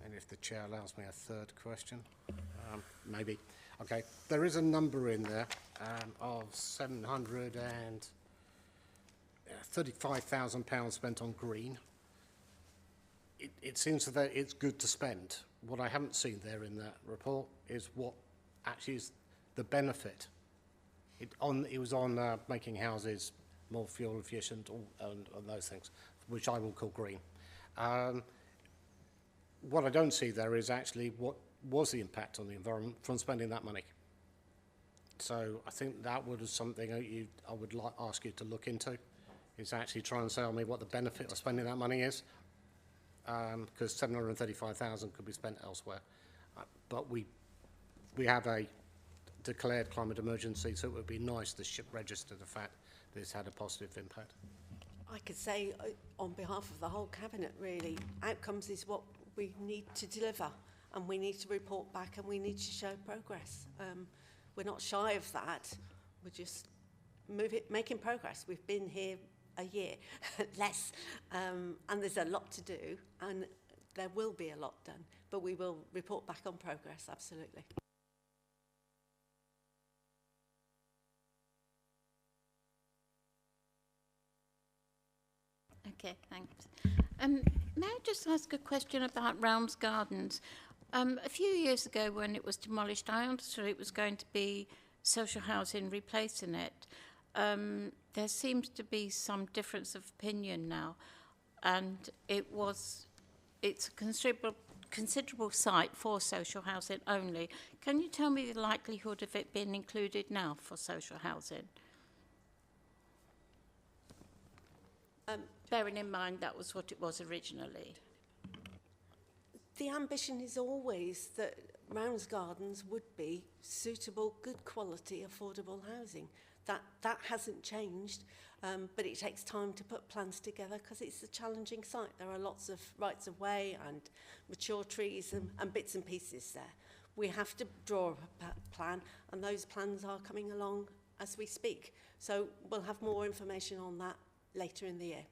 And if the chair allows me a third question, maybe. Okay, there is a number in there of £735,000 spent on green. It seems that it's good to spend. What I haven't seen there in that report is what actually is the benefit. It was on making houses more fuel efficient and those things, which I will call green. What I don't see there is actually what was the impact on the environment from spending that money. So I think that would be something I would ask you to look into, is actually try and tell me what the benefit of spending that money is, because 735,000 could be spent elsewhere. But we have a declared climate emergency, so it would be nice to register the fact that it's had a positive impact. I could say on behalf of the whole cabinet, really, outcomes is what we need to deliver, and we need to report back, and we need to show progress. We're not shy of that. We're just making progress. We've been here a year, less, and there's a lot to do, and there will be a lot done, but we will report back on progress, absolutely. Okay, thanks. May I just ask a question about Realms Gardens? A few years ago when it was demolished, I understood it was going to be social housing replacing it. There seems to be some difference of opinion now, and it's a considerable site for social housing only. Can you tell me the likelihood of it being included now for social housing? Bearing in mind that was what it was originally. The ambition is always that Rounds Gardens would be suitable, good quality, affordable housing. That hasn't changed, but it takes time to put plans together because it's a challenging site. There are lots of rights of way and mature trees and bits and pieces there. We have to draw a plan, and those plans are coming along as we speak. So we'll have more information on that later in the year.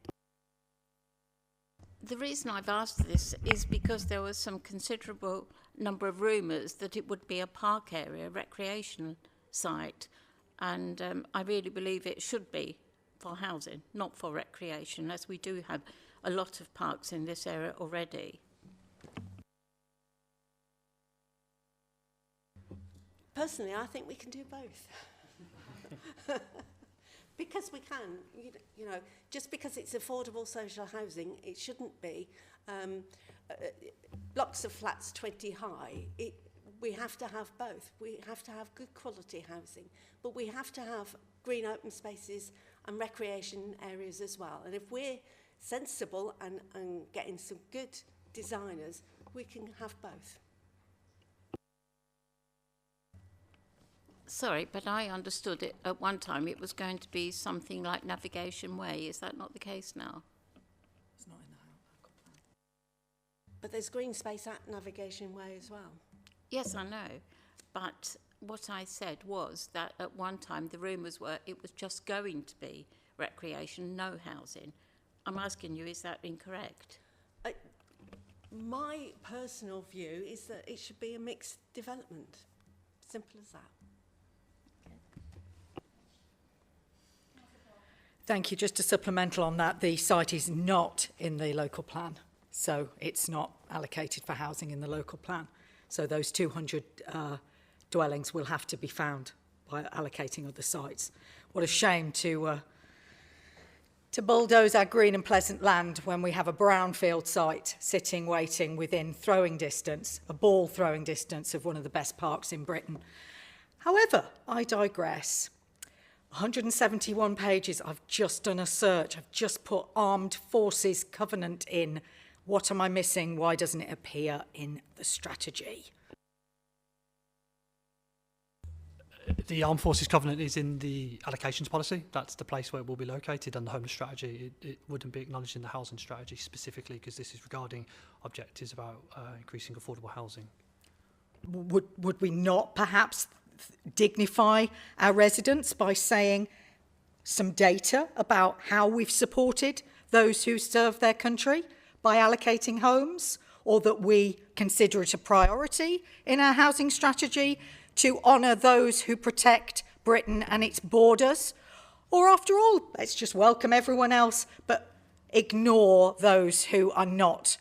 The reason I've asked this is because there was some considerable number of rumours that it would be a park area, recreational site, and I really believe it should be for housing, not for recreation, as we do have a lot of parks in this area already. Personally, I think we can do both. Because we can, you know, just because it's affordable social housing, it shouldn't be blocks of flats 20 high. We have to have both. We have to have good quality housing, but we have to have green open spaces and recreation areas as well. And if we're sensible and getting some good designers, we can have both. Sorry, but I understood it at one time it was going to be something like Navigation Way. Is that not the case now? It's not in the local plan. But there's green space at Navigation Way as well. Yes, I know. But what I said was that at one time the rumours were it was just going to be recreation, no housing. I'm asking you, is that incorrect? My personal view is that it should be a mixed development. Simple as that. Thank you. Just a supplemental on that, the site is not in the local plan, so it's not allocated for housing in the local plan. So those 200 dwellings will have to be found by allocating other sites. What a shame to bulldoze our green and pleasant land when we have a brownfield site sitting, waiting within throwing distance, a ball throwing distance of one of the best parks in Britain. However, I digress. 171 pages, I've just done a search. I've just put Armed Forces Covenant in. What am I missing? Why doesn't it appear in the strategy? The Armed Forces Covenant is in the allocations policy. That's the place where it will be located, and the homeless strategy. It wouldn't be acknowledged in the housing strategy specifically because this is regarding objectives about increasing affordable housing. Would we not perhaps dignify our residents by saying some data about how we've supported those who serve their country by allocating homes, or that we consider it a priority in our housing strategy to honour those who protect Britain and its borders? Or after all, let's just welcome everyone else but ignore those who are not,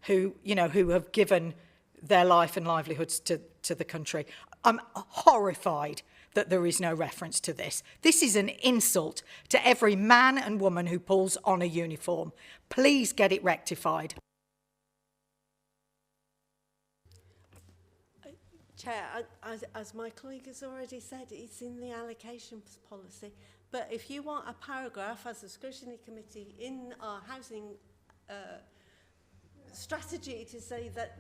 who have given their life and livelihoods to the country. I'm horrified that there is no reference to this. This is an insult to every man and woman who pulls on a uniform. Please get it rectified. Chair, as my colleague has already said, it's in the allocations policy. But if you want a paragraph as a scrutiny committee in our housing strategy to say that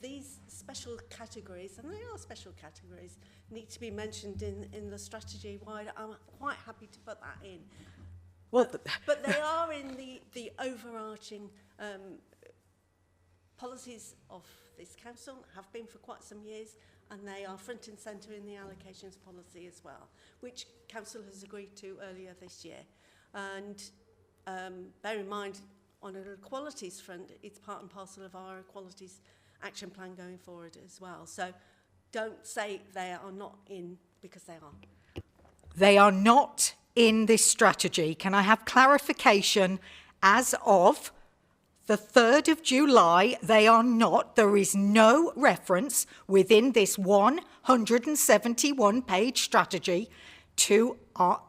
these special categories, and they are special categories, need to be mentioned in the strategy wide, I'm quite happy to put that in. Well, but they are in the overarching policies of this council, have been for quite some years, and they are front and centre in the allocations policy as well, which council has agreed to earlier this year. And bear in mind, on an equalities front, it's part and parcel of our equalities action plan going forward as well. So don't say they are not in, because they are. They are not in this strategy. Can I have clarification? As of the 3rd of July, they are not. There is no reference within this 171-page strategy to our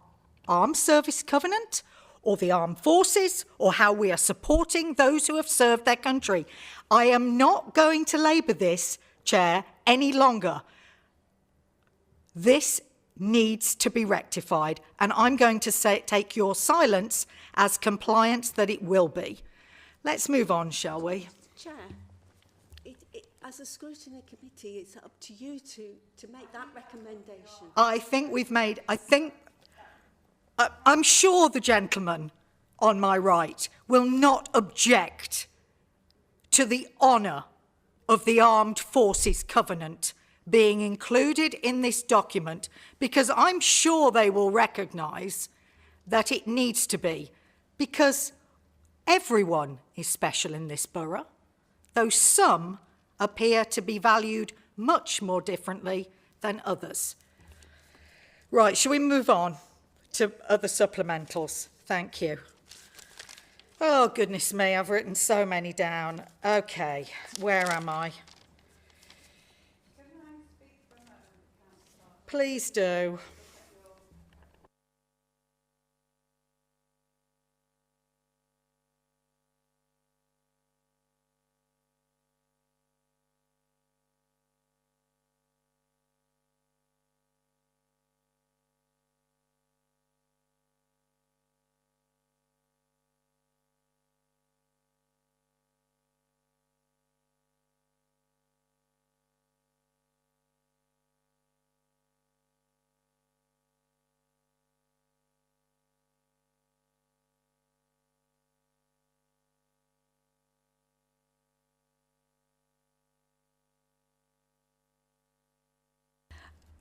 Armed Service Covenant or the armed forces, or how we are supporting those who have served their country. I am not going to labour this, Chair, any longer. This needs to be rectified, and I'm going to take your silence as compliance that it will be. Let's move on, shall we? Chair, as a scrutiny committee, it's up to you to make that recommendation. I'm sure the gentleman on my right will not object to the honour of the Armed Forces Covenant being included in this document, because I'm sure they will recognise that it needs to be, because everyone is special in this borough, though some appear to be valued much more differently than others. Right, shall we move on to other supplementals? Thank you. Oh, goodness me, I've written so many down. Okay, where am I? Please do.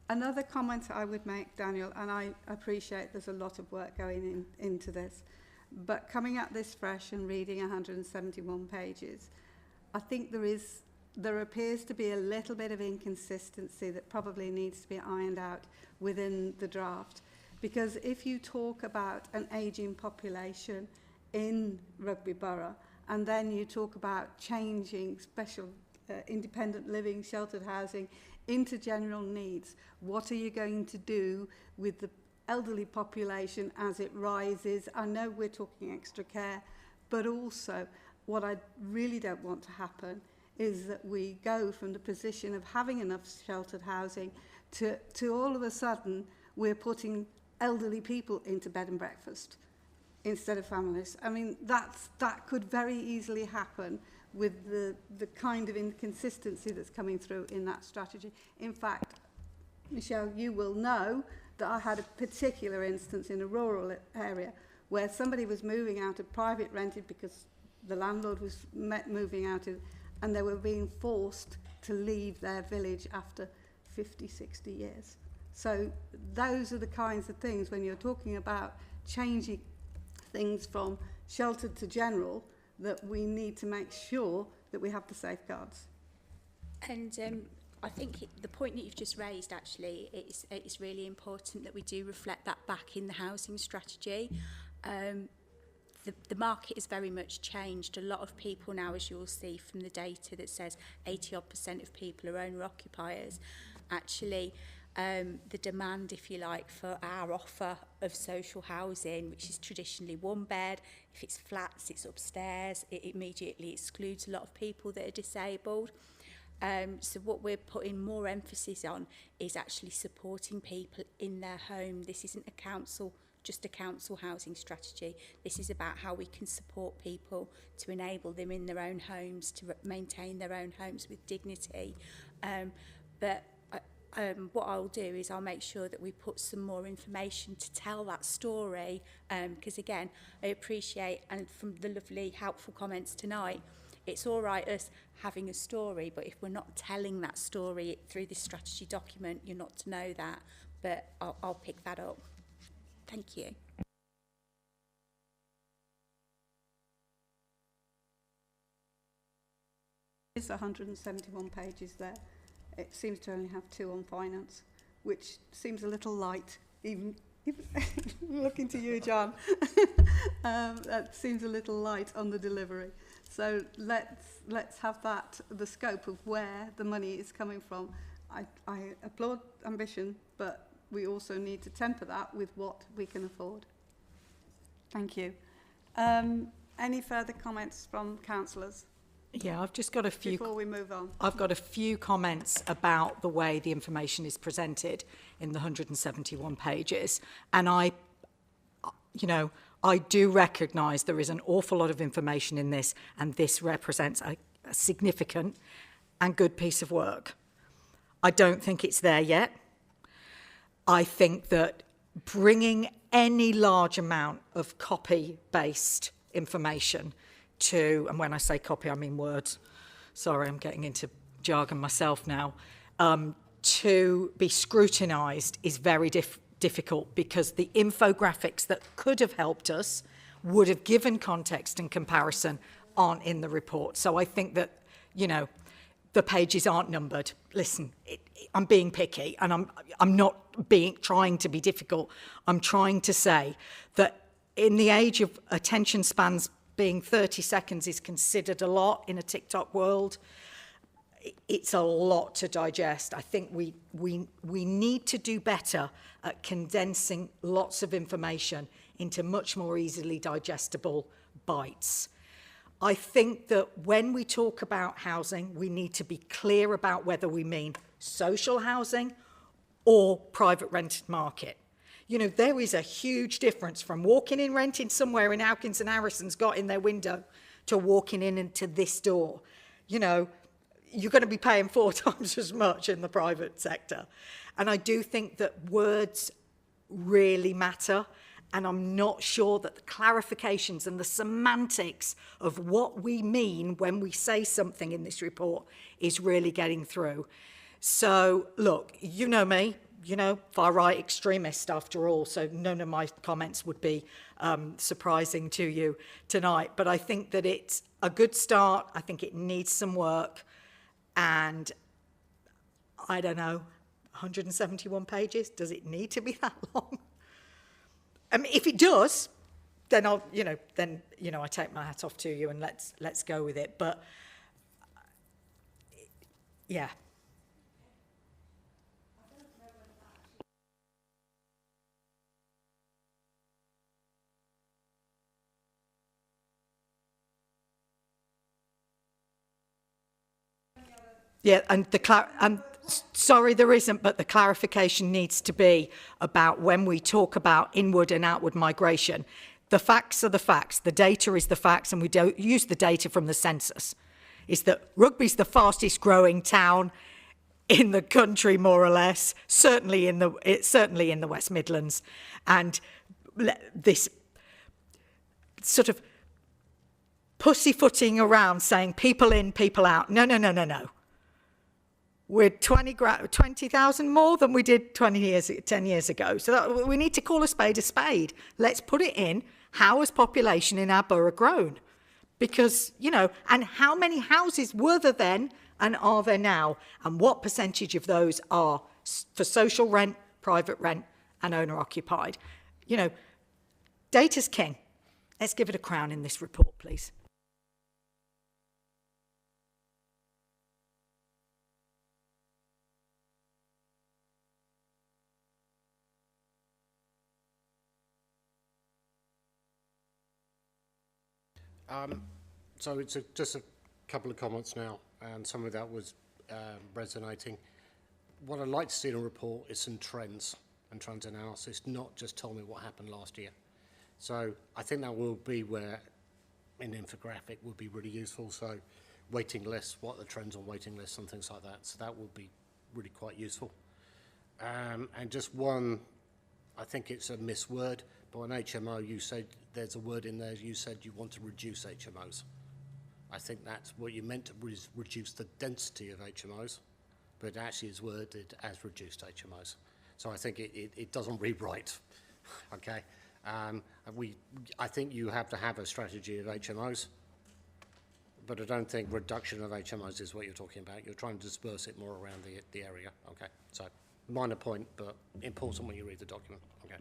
Another comment I would make, Daniel, and I appreciate there's a lot of work going into this, but coming at this fresh and reading 171 pages, I think there appears to be a little bit of inconsistency that probably needs to be ironed out within the draft. Because if you talk about an ageing population in Rugby Borough, and then you talk about changing special independent living, sheltered housing into general needs, what are you going to do with the elderly population as it rises? I know we're talking extra care, but also what I really don't want to happen is that we go from the position of having enough sheltered housing to all of a sudden we're putting elderly people into bed and breakfast instead of families. I mean, that could very easily happen with the kind of inconsistency that's coming through in that strategy. In fact, Michelle, you will know that I had a particular instance in a rural area where somebody was moving out of private rented because the landlord was moving out of, and they were being forced to leave their village after 50, 60 years. So those are the kinds of things when you're talking about changing things from sheltered to general, that we need to make sure that we have the safeguards. And I think the point that you've just raised, actually, it's really important that we do reflect that back in the housing strategy. The market has very much changed. A lot of people now, as you'll see from the data that says 80% of people are owner-occupiers, actually the demand, if you like, for our offer of social housing, which is traditionally one bed, if it's flats, it's upstairs, it immediately excludes a lot of people that are disabled. So what we're putting more emphasis on is actually supporting people in their home. This isn't just a council housing strategy. This is about how we can support people to enable them in their own homes, to maintain their own homes with dignity. What I'll do is I'll make sure that we put some more information to tell that story, because again, I appreciate, and from the lovely helpful comments tonight, it's all right us having a story, but if we're not telling that story through this strategy document, you're not to know that. But I'll pick that up. Thank you. There's 171 pages there. It seems to only have 2 on finance, which seems a little light, even looking to you, John. That seems a little light on the delivery. So let's have that, the scope of where the money is coming from. I applaud ambition, but we also need to temper that with what we can afford. Thank you. Any further comments from councillors? Yeah, I've just got a few. Before we move on. I've got a few comments about the way the information is presented in the 171 pages. And I do recognise there is an awful lot of information in this, and this represents a significant and good piece of work. I don't think it's there yet. I think that bringing any large amount of copy-based information to, and when I say copy, I mean words. Sorry, I'm getting into jargon myself now. To be scrutinised is very difficult, because the infographics that could have helped us would have given context and comparison aren't in the report. So I think that, you know, the pages aren't numbered. Listen, I'm being picky, and I'm not trying to be difficult. I'm trying to say that in the age of attention spans being 30 seconds is considered a lot in a TikTok world, it's a lot to digest. I think we need to do better at condensing lots of information into much more easily digestible bites. I think that when we talk about housing, we need to be clear about whether we mean social housing or private rented market. You know, there is a huge difference from walking in, renting somewhere in Howkins and Harrison's got in their window, to walking in into this door. You know, you're going to be paying 4 times as much in the private sector. And I do think that words really matter. And I'm not sure that the clarifications and the semantics of what we mean when we say something in this report is really getting through. So, look, you know me, you know, far-right extremist after all, so none of my comments would be surprising to you tonight. But I think that it's a good start. I think it needs some work. And I don't know, 171 pages, does it need to be that long? I mean, if it does, then I take my hat off to you and let's go with it. But yeah. Yeah, and sorry, there isn't, but the clarification needs to be about when we talk about inward and outward migration. The facts are the facts, the data is the facts, and we don't use the data from the census. Is that Rugby's the fastest growing town in the country, more or less, certainly in the West Midlands. And this sort of pussyfooting around saying people in, people out. No. We're 20,000 more than we10 years ago. So we need to call a spade a spade. Let's put it in, how has population in our borough grown? Because, you know, and how many houses were there then and are there now? And what percentage of those are for social rent, private rent and owner occupied? You know, data's king. Let's give it a crown in this report, please. So it's just a couple of comments now, and some of that was resonating. What I'd like to see in a report is some trends and trends analysis, not just tell me what happened last year. So I think that will be where an infographic would be really useful. So waiting lists, what are the trends on waiting lists and things like that. So that would be really quite useful. And just one, I think it's a misword, but on HMO you said there's a word in there, you said you want to reduce HMOs. I think that's what you meant to reduce the density of HMOs, but it actually is worded as reduced HMOs. So I think it doesn't read right, okay? I think you have to have a strategy of HMOs, but I don't think reduction of HMOs is what you're talking about. You're trying to disperse it more around the area, okay? So minor point, but important when you read the document, okay?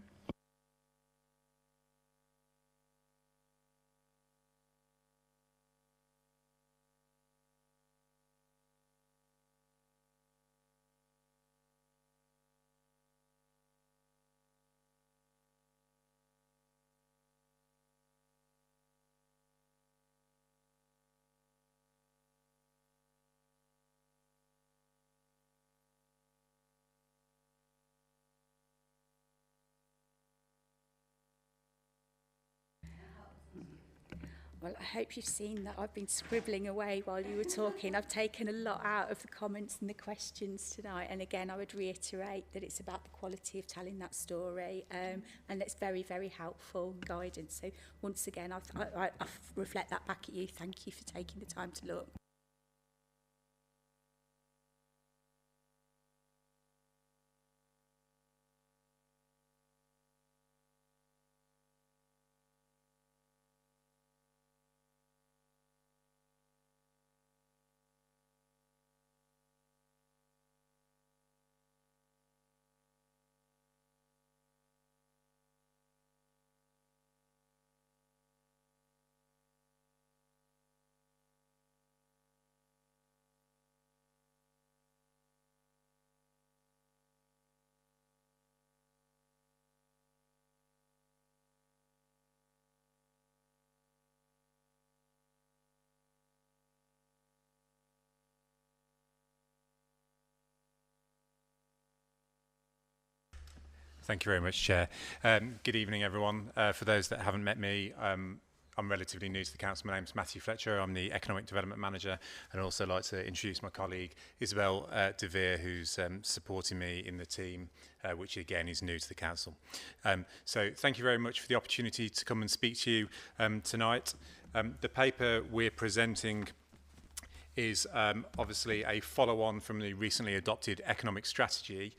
Well, I hope you've seen that I've been scribbling away while you were talking. I've taken a lot out of the comments and the questions tonight. And again, I would reiterate that it's about the quality of telling that story. And it's very, very helpful guidance. So once again, I reflect that back at you. Thank you for taking the time to look. Thank you very much, Chair. Good evening, everyone. For those that haven't met me, I'm relatively new to the council. My name's Matthew Fletcher. I'm the Economic Development Manager, and I'd also like to introduce my colleague Isabel De Vere, who's supporting me in the team, which again is new to the council. So thank you very much for the opportunity to come and speak to you tonight. The paper we're presenting is obviously a follow-on from the recently adopted economic strategy.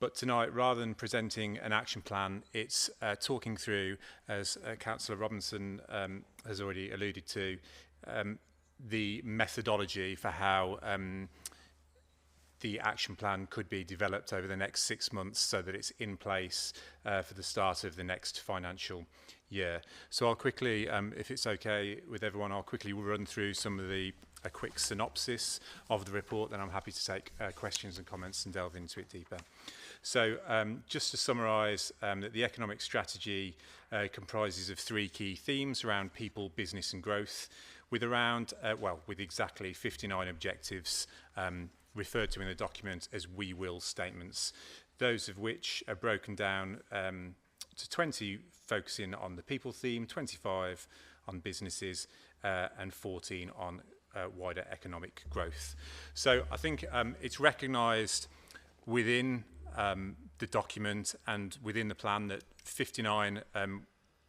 But tonight, rather than presenting an action plan, it's talking through, as Councillor Robinson has already alluded to, the methodology for how the action plan could be developed over the next 6 months so that it's in place for the start of the next financial year. So I'll quickly, if it's okay with everyone, I'll quickly run through some of a quick synopsis of the report, then I'm happy to take questions and comments and delve into it deeper. So just to summarise, that the economic strategy comprises of 3 key themes around people, business and growth, with around, with exactly 59 objectives referred to in the document as we will statements, those of which are broken down to 20 focusing on the people theme, 25 on businesses and 14 on wider economic growth. So I think it's recognised within the document and within the plan that 59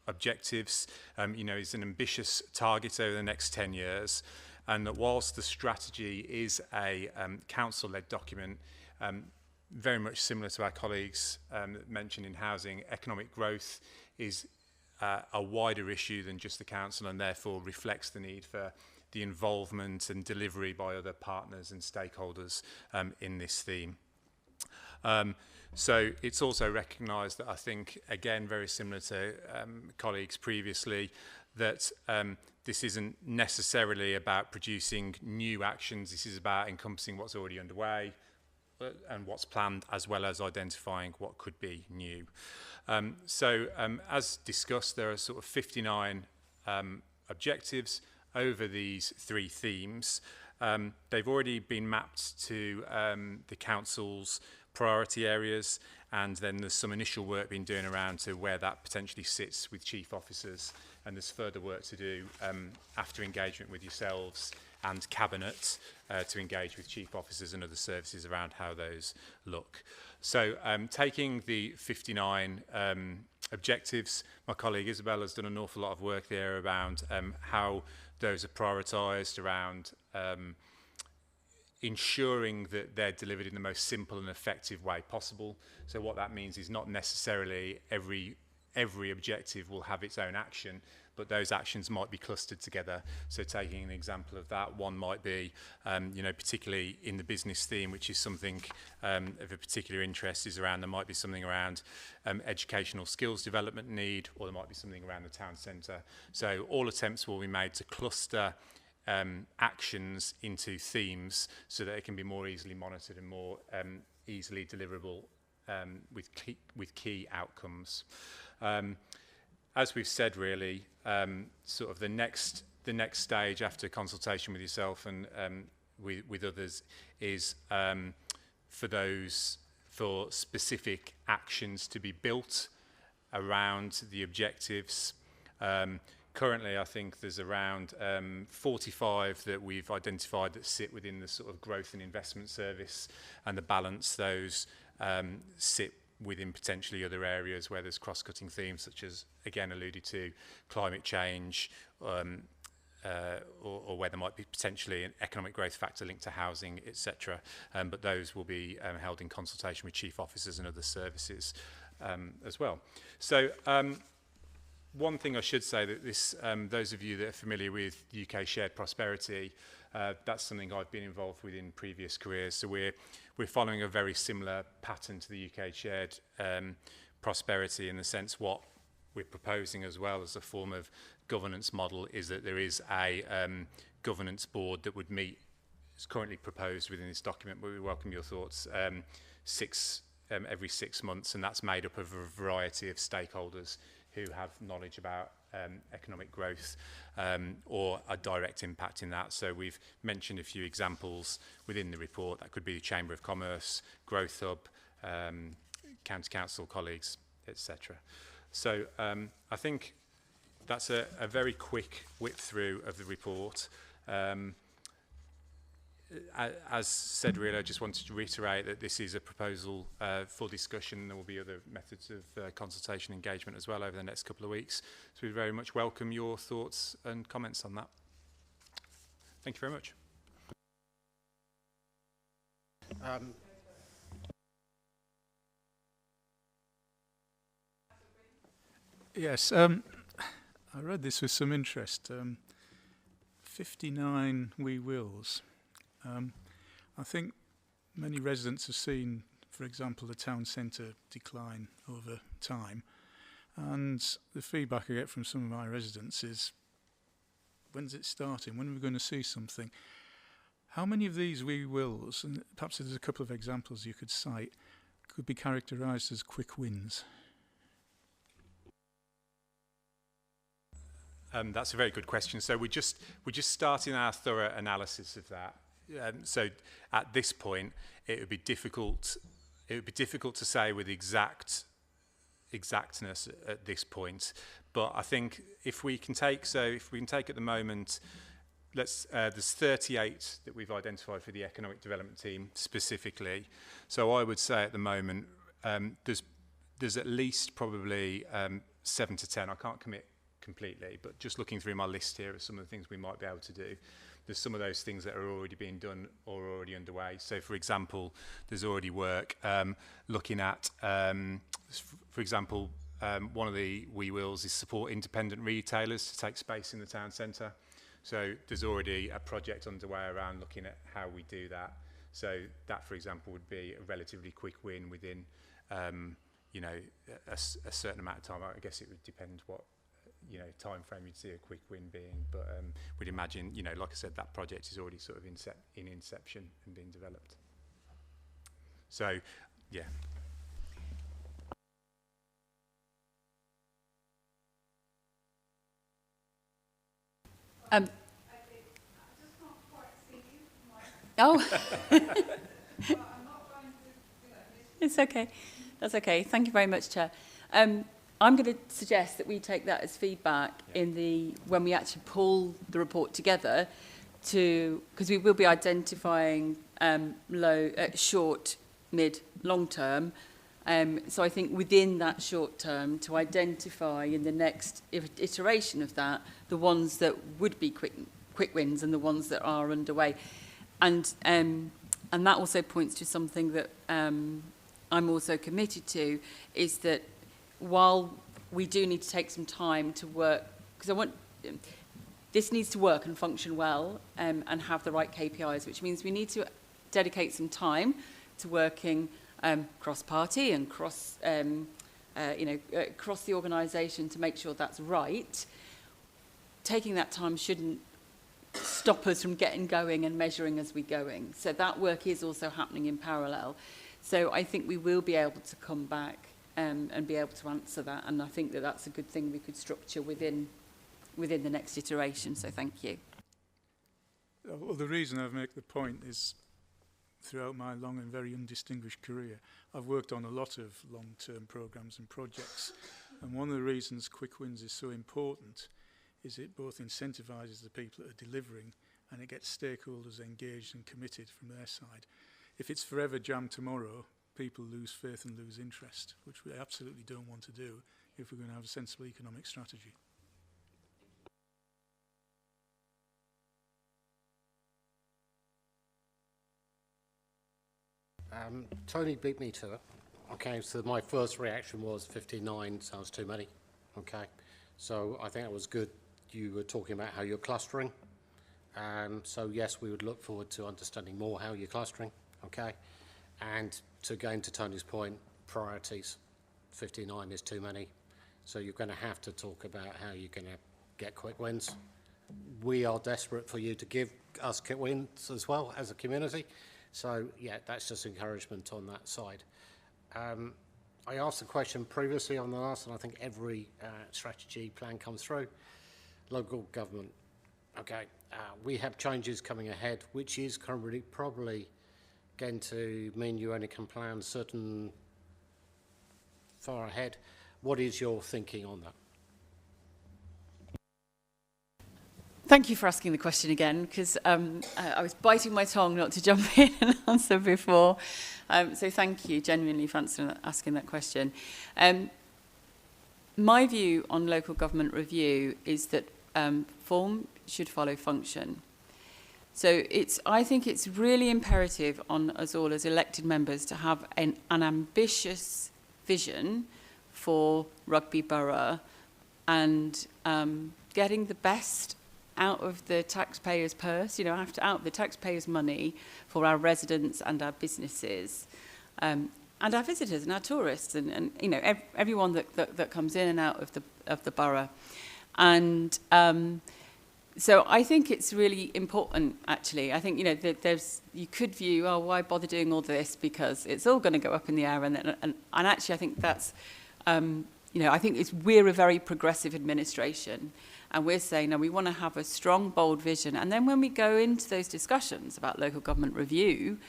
objectives, is an ambitious target over the next 10 years, and that whilst the strategy is a council-led document, very much similar to our colleagues mentioned in housing, economic growth is a wider issue than just the council, and therefore reflects the need for the involvement and delivery by other partners and stakeholders in this theme. So it's also recognised that I think, again, very similar to colleagues previously, that this isn't necessarily about producing new actions. This is about encompassing what's already underway and what's planned, as well as identifying what could be new. As discussed, there are sort of 59 objectives over these 3 themes. They've already been mapped to the council's priority areas, and then there's some initial work being done around to where that potentially sits with chief officers, and there's further work to do after engagement with yourselves and cabinet to engage with chief officers and other services around how those look. So taking the 59 objectives, my colleague Isabel has done an awful lot of work there around how those are prioritised, around ensuring that they're delivered in the most simple and effective way possible. So what that means is not necessarily every objective will have its own action, but those actions might be clustered together. So taking an example of that, one might be, particularly in the business theme, which is something of a particular interest, is around, there might be something around educational skills development need, or there might be something around the town centre. So all attempts will be made to cluster actions into themes so that it can be more easily monitored and more easily deliverable with key outcomes. As we've said, really, sort of the next stage after consultation with yourself and with others is for specific actions to be built around the objectives. Currently, I think there's around 45 that we've identified that sit within the sort of growth and investment service, and the balance those sit within potentially other areas where there's cross-cutting themes, such as, again, alluded to, climate change, or where there might be potentially an economic growth factor linked to housing, etc. But those will be held in consultation with chief officers and other services as well. So one thing I should say, that this, those of you that are familiar with UK Shared Prosperity, that's something I've been involved with in previous careers. So we're following a very similar pattern to the UK Shared Prosperity, in the sense what we're proposing as well as a form of governance model is that there is a governance board that would meet, it's currently proposed within this document, but we welcome your thoughts, every 6 months, and that's made up of a variety of stakeholders who have knowledge about economic growth or a direct impact in that. So we've mentioned a few examples within the report. That could be the Chamber of Commerce, Growth Hub, county council colleagues, etc. So I think that's a very quick whip through of the report. As said, really, I just wanted to reiterate that this is a proposal for discussion. There will be other methods of consultation engagement as well over the next couple of weeks. So we very much welcome your thoughts and comments on that. Thank you very much. Yes, I read this with some interest. 59 wee wills. I think many residents have seen, for example, the town centre decline over time. And the feedback I get from some of my residents is, when's it starting? When are we going to see something? How many of these wee wills, and perhaps there's a couple of examples you could cite, could be characterised as quick wins? That's a very good question. So we're just starting our thorough analysis of that. So at this point, it would be difficult to say with exactness at this point. But I think if we can take at the moment, there's 38 that we've identified for the economic development team specifically. So I would say at the moment there's at least probably 7 to 10. I can't commit completely, but just looking through my list here of some of the things we might be able to do. There's some of those things that are already being done or already underway. So, for example, there's already work looking at, for example, one of the wee wills is support independent retailers to take space in the town centre. So there's already a project underway around looking at how we do that. So that, for example, would be a relatively quick win within, you know, a certain amount of time. I guess it would depend what, you know, time frame you'd see a quick win being, but we'd imagine, you know, like I said, that project is already sort of in inception and being developed. So, yeah. Oh, it's okay. That's okay. Thank you very much, Chair. I'm going to suggest that we take that as feedback when we actually pull the report together, because we will be identifying short, mid, long term. So I think within that short term, to identify in the next iteration of that the ones that would be quick wins and the ones that are underway, and that also points to something that I'm also committed to, is that while we do need to take some time to work, because this needs to work and function well and have the right KPIs, which means we need to dedicate some time to working cross-party and across the organisation to make sure that's right. Taking that time shouldn't stop us from getting going and measuring as we're going. So that work is also happening in parallel. So I think we will be able to come back and be able to answer that. And I think that that's a good thing we could structure within the next iteration. So thank you. Well, the reason I make the point is throughout my long and very undistinguished career, I've worked on a lot of long-term programmes and projects. And one of the reasons Quick Wins is so important is it both incentivises the people that are delivering and it gets stakeholders engaged and committed from their side. If it's forever jammed tomorrow, people lose faith and lose interest, which we absolutely don't want to do if we're going to have a sensible economic strategy. Tony beat me to it. Okay, so my first reaction was 59 sounds too many. Okay, so I think it was good you were talking about how you're clustering. So yes, we would look forward to understanding more how you're clustering. Okay, and to going to Tony's point, priorities, 59 is too many. So you're going to have to talk about how you're going to get quick wins. We are desperate for you to give us quick wins as well as a community. So yeah, that's just encouragement on that side. I asked the question previously on the last, and I think every strategy plan comes through. Local government. Okay, we have changes coming ahead, which is currently probably going to mean you only can plan certain far ahead. What is your thinking on that? Thank you for asking the question again, because I was biting my tongue not to jump in and answer before. So thank you genuinely for asking that question. My view on local government review is that form should follow function. So I think it's really imperative on us all as elected members to have an ambitious vision for Rugby Borough and getting the best out of the taxpayers' purse, you know, out of the taxpayers' money for our residents and our businesses, and our visitors and our tourists, and you know, everyone that comes in and out of the borough. And so I think it's really important, actually. I think, you know, that you could view, oh, why bother doing all this, because it's all going to go up in the air, and actually I think that's, you know, I think we're a very progressive administration. And we're saying, no, we want to have a strong, bold vision. And then when we go into those discussions about local government review,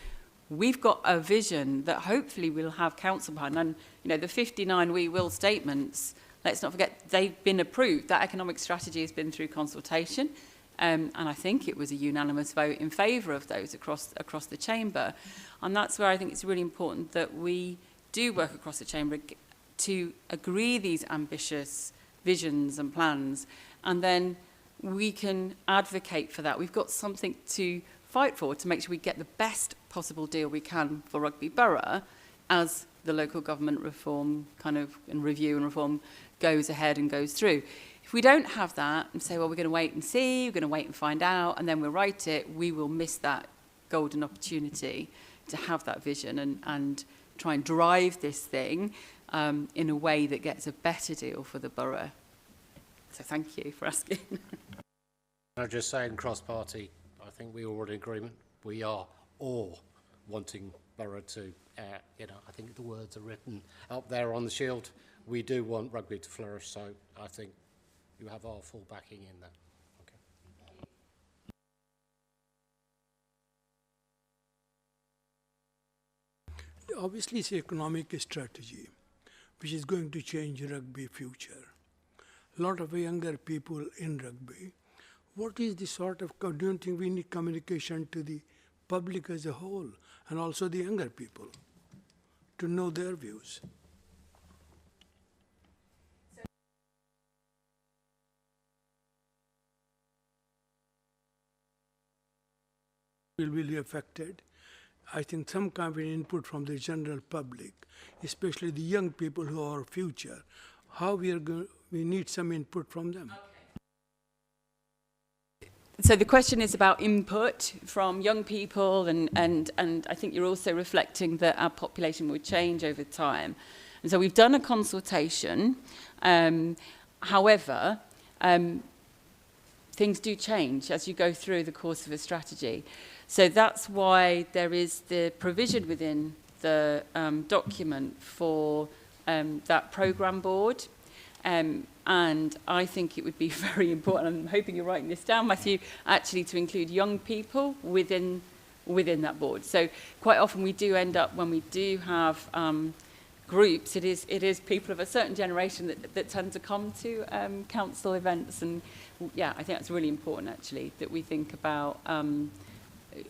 we've got a vision that hopefully we'll have council behind. And, you know, the 59 we will statements, let's not forget, they've been approved. That economic strategy has been through consultation. And I think it was a unanimous vote in favour of those across the chamber. And that's where I think it's really important that we do work across the chamber to agree these ambitious visions and plans, and then we can advocate for that. We've got something to fight for to make sure we get the best possible deal we can for Rugby Borough as the local government reform and review and reform goes ahead and goes through. If we don't have that and say, well, we're going to wait and see, we're going to wait and find out, and then we'll write it, we will miss that golden opportunity to have that vision and try and drive this thing in a way that gets a better deal for the borough. So thank you for asking. I'll just say in cross-party, I think we're all in agreement. We are all wanting Borough to, you know, I think the words are written up there on the shield. We do want rugby to flourish, so I think you have our full backing in that. Okay. Obviously, it's an economic strategy which is going to change rugby future. A lot of younger people in rugby. What is the sort of, do you think we need communication to the public as a whole and also the younger people to know their views? Will be affected. I think some kind of input from the general public, especially the young people who are our future, how we need some input from them. So the question is about input from young people, and I think you're also reflecting that our population will change over time. And so we've done a consultation. However, things do change as you go through the course of a strategy. So that's why there is the provision within the document for that programme board. And I think it would be very important, I'm hoping you're writing this down, Matthew, actually to include young people within that board. So quite often we do end up, when we do have groups, it is people of a certain generation that tend to come to council events. And yeah, I think that's really important actually, that we think about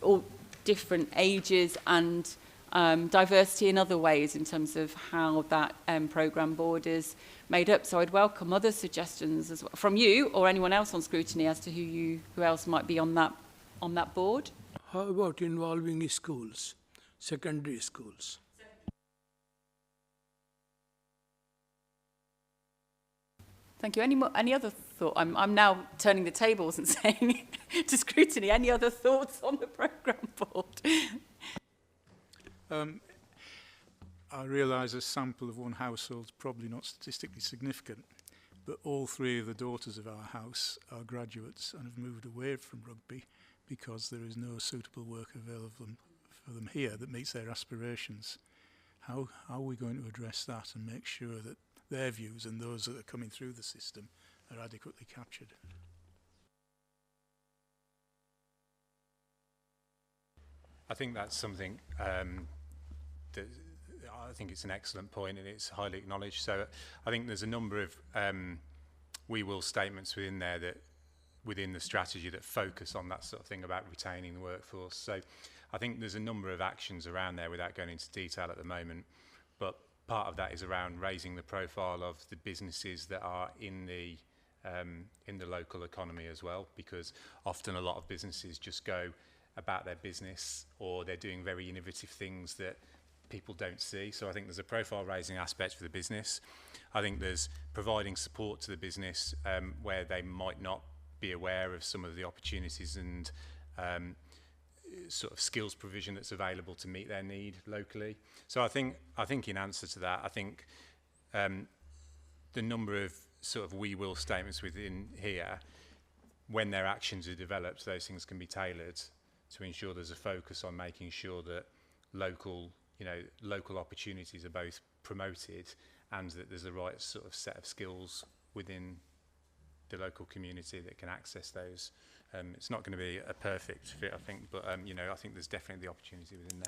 all different ages and diversity in other ways in terms of how that programme board is made up. So I'd welcome other suggestions as well, from you or anyone else on Scrutiny as to who else might be on that board. How about involving schools, secondary schools? Thank you. Any other thought? I'm now turning the tables and saying to Scrutiny, any other thoughts on the programme board? I realise a sample of one household is probably not statistically significant, but all three of the daughters of our house are graduates and have moved away from rugby because there is no suitable work available for them here that meets their aspirations. How are we going to address that and make sure that their views and those that are coming through the system are adequately captured? I think that's something that I think it's an excellent point and it's highly acknowledged. So I think there's a number of we will statements within there that within the strategy that focus on that sort of thing about retaining the workforce. So I think there's a number of actions around there without going into detail at the moment, but part of that is around raising the profile of the businesses that are in the local economy as well, because often a lot of businesses just go about their business or they're doing very innovative things that people don't see. So I think there's a profile raising aspect for the business. I think there's providing support to the business where they might not be aware of some of the opportunities and sort of skills provision that's available to meet their need locally. So I think in answer to that, I think the number of sort of we will statements within here, when their actions are developed, those things can be tailored to ensure there's a focus on making sure that local opportunities are both promoted and that there's the right sort of set of skills within the local community that can access those. It's not going to be a perfect fit, I think, but I think there's definitely the opportunity within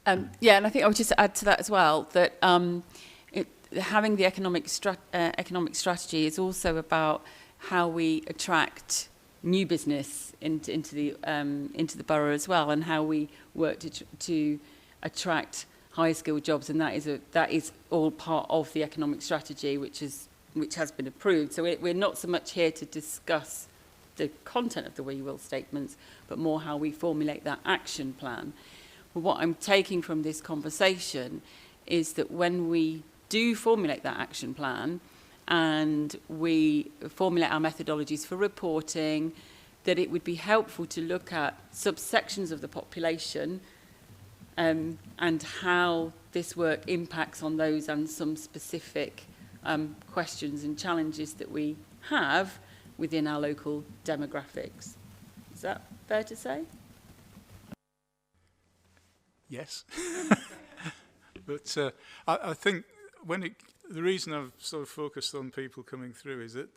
there. Yeah, and I think I would just add to that as well that having the economic strategy is also about how we attract new business into the borough as well, and how we work to attract higher skilled jobs, and that is all part of the economic strategy, which has been approved. So we're not so much here to discuss the content of the we will statements, but more how we formulate that action plan. But what I'm taking from this conversation is that when we do formulate that action plan and we formulate our methodologies for reporting, that it would be helpful to look at subsections of the population and how this work impacts on those and some specific questions and challenges that we have within our local demographics. Is that fair to say? Yes. But I think the reason I've sort of focused on people coming through is that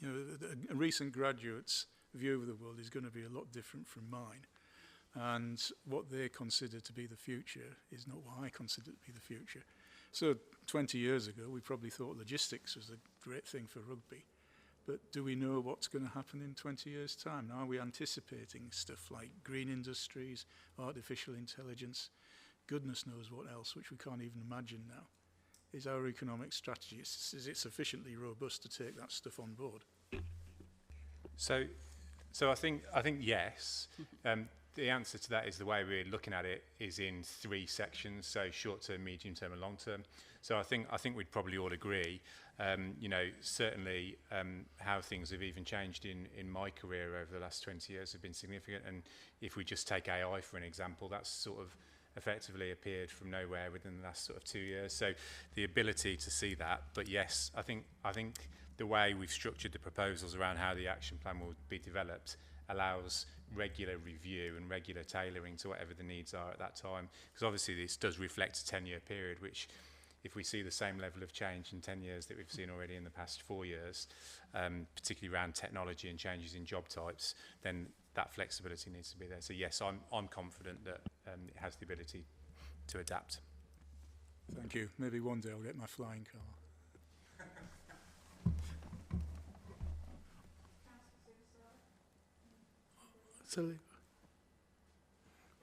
a recent graduate's view of the world is going to be a lot different from mine. And what they consider to be the future is not what I consider to be the future. So 20 years ago, we probably thought logistics was a great thing for rugby. But do we know what's going to happen in 20 years' time? Now, are we anticipating stuff like green industries, artificial intelligence, goodness knows what else, which we can't even imagine now? Is our economic strategy, is it sufficiently robust to take that stuff on board? So I think yes. The answer to that is the way we're looking at it is in three sections, so short term, medium term and long term. So I think we'd probably all agree, certainly how things have even changed in my career over the last 20 years have been significant. And if we just take AI for an example, that's sort of effectively appeared from nowhere within the last sort of 2 years. So the ability to see that, but yes, I think the way we've structured the proposals around how the action plan will be developed allows regular review and regular tailoring to whatever the needs are at that time. Because obviously this does reflect a 10-year period, which if we see the same level of change in 10 years that we've seen already in the past 4 years, particularly around technology and changes in job types, then that flexibility needs to be there. So yes, I'm confident that it has the ability to adapt. Thank you. Maybe one day I'll get my flying car. So,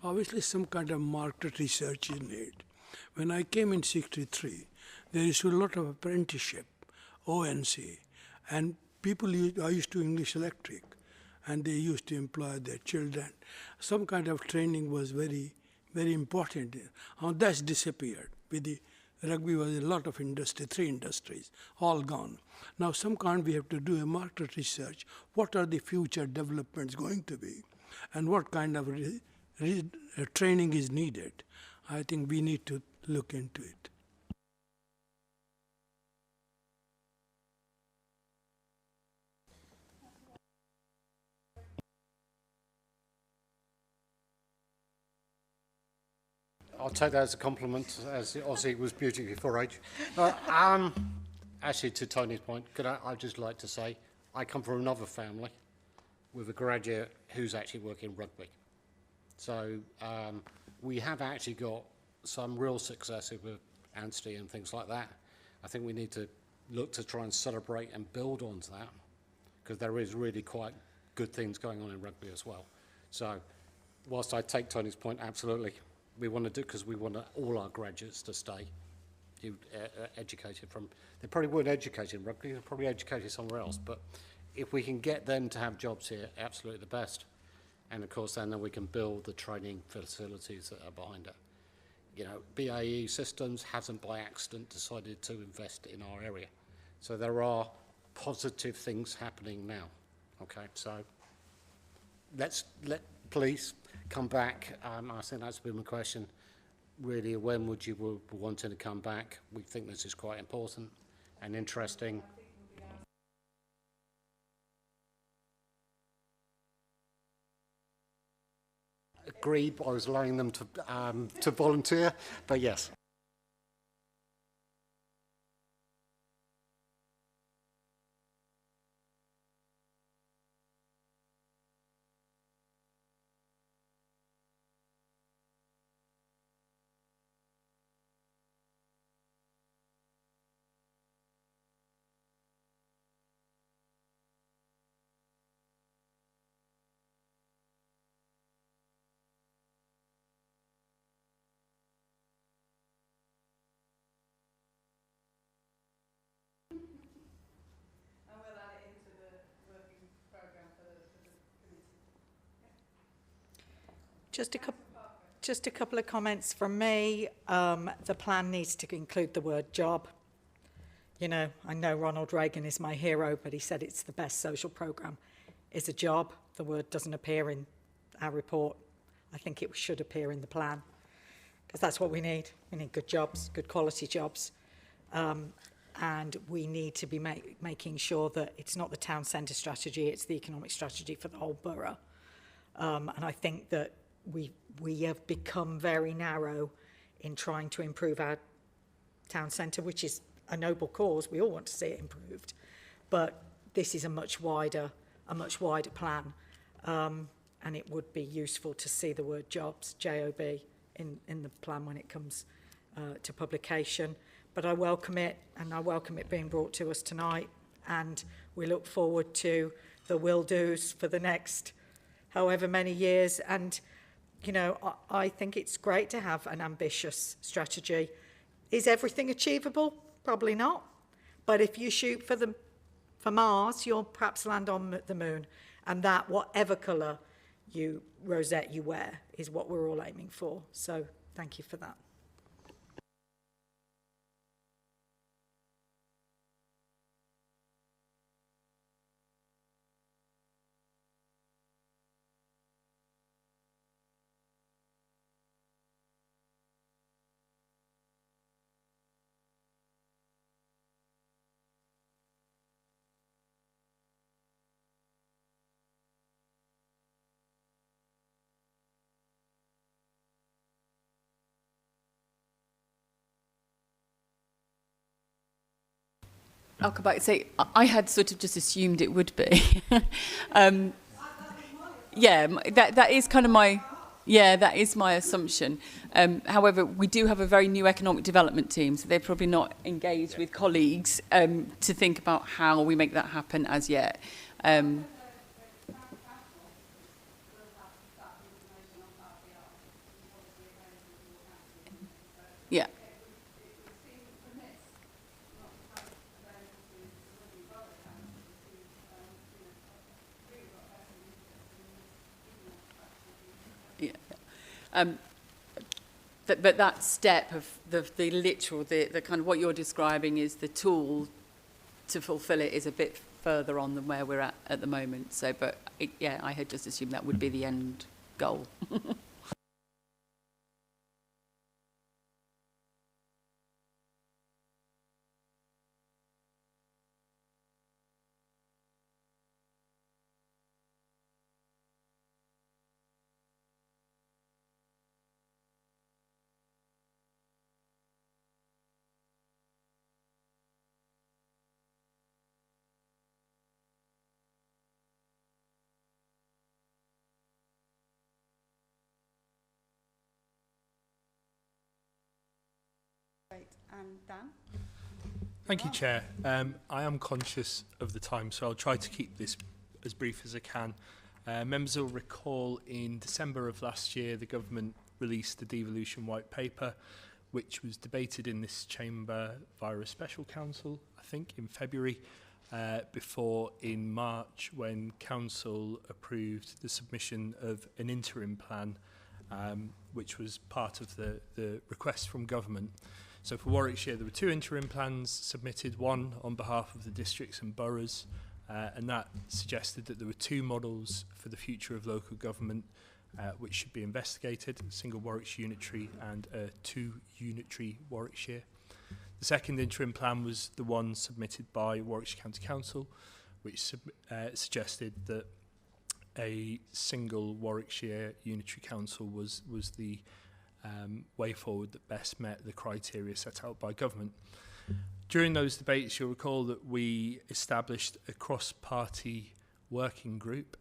obviously some kind of market research is needed. When I came in 63, there is a lot of apprenticeship, ONC, and I used to English Electric, and they used to employ their children. Some kind of training was very, very important. That's disappeared. With the rugby was a lot of industry, 3 industries, all gone. Now some kind we have to do a market research. What are the future developments going to be? And what kind of training is needed? I think we need to look into it. I'll take that as a compliment, as obviously it was beauty before age. Actually, to Tony's point, I'd just like to say, I come from another family with a graduate who's actually working rugby. So we have actually got some real success with Anstey and things like that. I think we need to look to try and celebrate and build onto that, because there is really quite good things going on in rugby as well. So whilst I take Tony's point, absolutely, we want to do, because we want all our graduates to stay educated from, they probably weren't educated in rugby, they're probably educated somewhere else, but if we can get them to have jobs here, absolutely the best. And of course then we can build the training facilities that are behind it. You know, BAE Systems hasn't by accident decided to invest in our area. So there are positive things happening now. Okay, so please come back. I think that's been my question. Really, when would you be wanting to come back? We think this is quite important and interesting. Agreed, I was allowing them to volunteer, but yes. Just a couple of comments from me. The plan needs to include the word job. You know, I know Ronald Reagan is my hero, but he said it's the best social programme is a job. The word doesn't appear in our report. I think it should appear in the plan, because that's what we need. We need good jobs, good quality jobs. And we need to be making sure that it's not the town centre strategy, it's the economic strategy for the whole borough. And I think that we have become very narrow in trying to improve our town centre, which is a noble cause. We all want to see it improved, but this is a much wider plan, and it would be useful to see the word jobs, J-O-B, in the plan when it comes to publication. But I welcome it, and I welcome it being brought to us tonight, and we look forward to the will-dos for the next however many years. And you know, I think it's great to have an ambitious strategy. Is everything achievable? Probably not. But if you shoot for Mars, you'll perhaps land on the moon. And that, whatever colour rosette you wear, is what we're all aiming for. So thank you for that. I'll come back and say I had sort of just assumed it would be. Yeah, that is kind of my, that is my assumption. However, we do have a very new economic development team, so they're probably not engaged with colleagues to think about how we make that happen as yet. Yeah. But that step of the literal, the kind of what you're describing is the tool to fulfil it is a bit further on than where we're at the moment. So, but I had just assumed that would be the end goal. debate. And Dan? Thank you, Chair. I am conscious of the time, so I'll try to keep this as brief as I can. Members will recall in December of last year, the government released the devolution white paper, which was debated in this chamber via a special council, I think, in February, before in March, when council approved the submission of an interim plan, which was part of the request from government. So for Warwickshire, there were 2 interim plans submitted, one on behalf of the districts and boroughs, and that suggested that there were 2 models for the future of local government which should be investigated, a single Warwickshire unitary and a 2 unitary Warwickshire. The second interim plan was the one submitted by Warwickshire County Council, which suggested that a single Warwickshire unitary council was the way forward that best met the criteria set out by government. During those debates, you'll recall that we established a cross-party working group,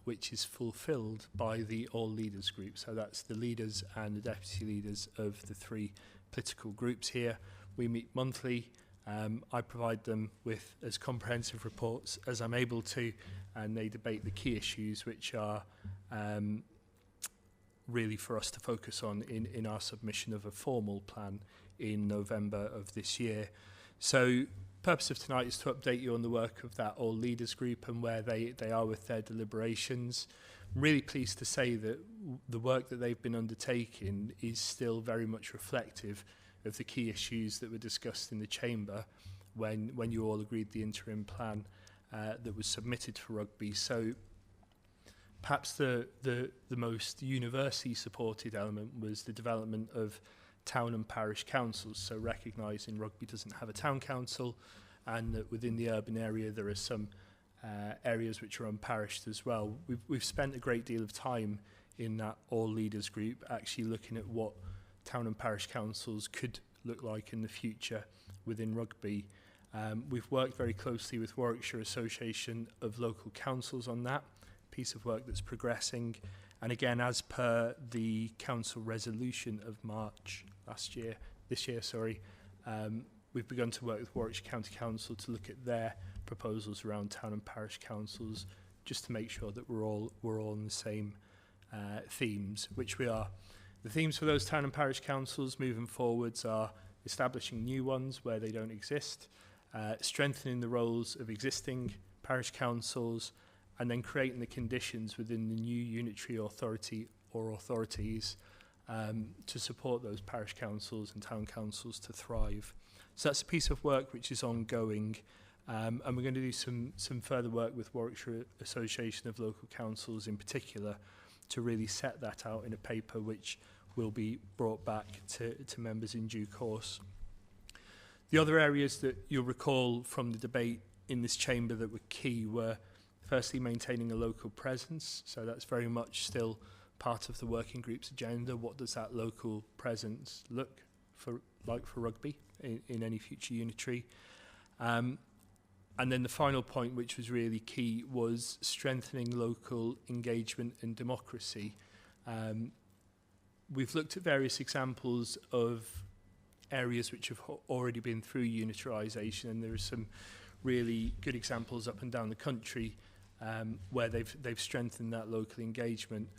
which is fulfilled by the All Leaders group. So that's the leaders and the deputy leaders of the 3 political groups here. We meet monthly. I provide them with as comprehensive reports as I'm able to, and they debate the key issues which are really for us to focus on in our submission of a formal plan in November of this year. So purpose of tonight is to update you on the work of that All Leaders group and where they are with their deliberations. I'm really pleased to say that the work that they've been undertaking is still very much reflective of the key issues that were discussed in the chamber when you all agreed the interim plan that was submitted for Rugby. So perhaps the most universally supported element was the development of town and parish councils, so recognising Rugby doesn't have a town council and that within the urban area there are some areas which are unparished as well. We've spent a great deal of time in that All Leaders group actually looking at what town and parish councils could look like in the future within Rugby. We've worked very closely with Warwickshire Association of Local Councils on that piece of work that's progressing. And again, as per the council resolution of March this year, we've begun to work with Warwickshire County Council to look at their proposals around town and parish councils, just to make sure that we're all on the same themes, which we are. The themes for those town and parish councils moving forwards are establishing new ones where they don't exist, strengthening the roles of existing parish councils, and then creating the conditions within the new unitary authority or authorities to support those parish councils and town councils to thrive. So that's a piece of work which is ongoing, and we're going to do some further work with Warwickshire Association of Local Councils in particular to really set that out in a paper which will be brought back to members in due course. The other areas that you'll recall from the debate in this chamber that were key were firstly maintaining a local presence, so that's very much still part of the working group's agenda. What does that local presence look like for Rugby in any future unitary? And then the final point, which was really key, was strengthening local engagement and democracy. We've looked at various examples of areas which have already been through unitarisation, and there are some really good examples up and down the country where they've strengthened that local engagement.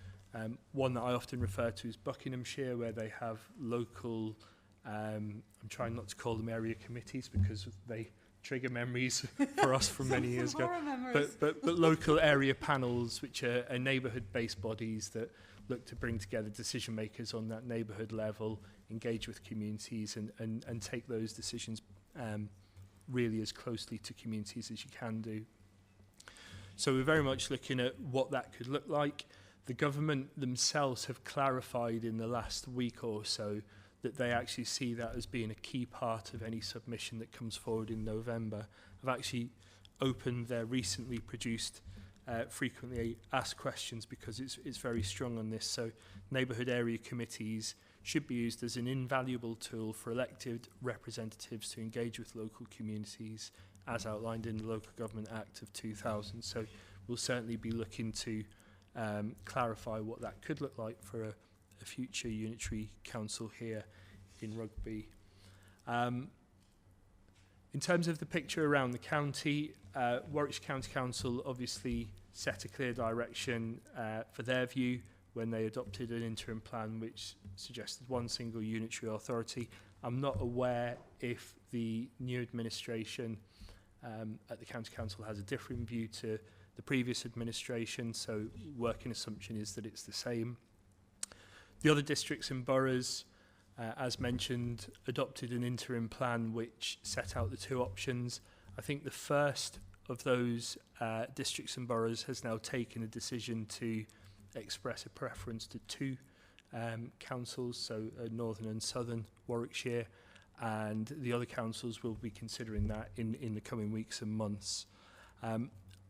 One that I often refer to is Buckinghamshire, where they have local, I'm trying not to call them area committees because they trigger memories for us from many years ago, but local area panels, which are neighbourhood-based bodies that look to bring together decision makers on that neighbourhood level, engage with communities and take those decisions really as closely to communities as you can do. So we're very much looking at what that could look like. The government themselves have clarified in the last week or so that they actually see that as being a key part of any submission that comes forward in November. I've actually opened their recently produced frequently asked questions because it's very strong on this. So neighbourhood area committees should be used as an invaluable tool for elected representatives to engage with local communities as outlined in the Local Government Act of 2000. So we'll certainly be looking to clarify what that could look like for a future unitary council here in Rugby. In terms of the picture around the county, Warwickshire County Council obviously set a clear direction for their view when they adopted an interim plan which suggested one single unitary authority. I'm not aware if the new administration at the County Council has a different view to the previous administration, so working assumption is that it's the same. The other districts and boroughs, as mentioned, adopted an interim plan which set out the two options. I think the first of those districts and boroughs has now taken a decision to express a preference to two councils, so Northern and Southern Warwickshire, and the other councils will be considering that in the coming weeks and months.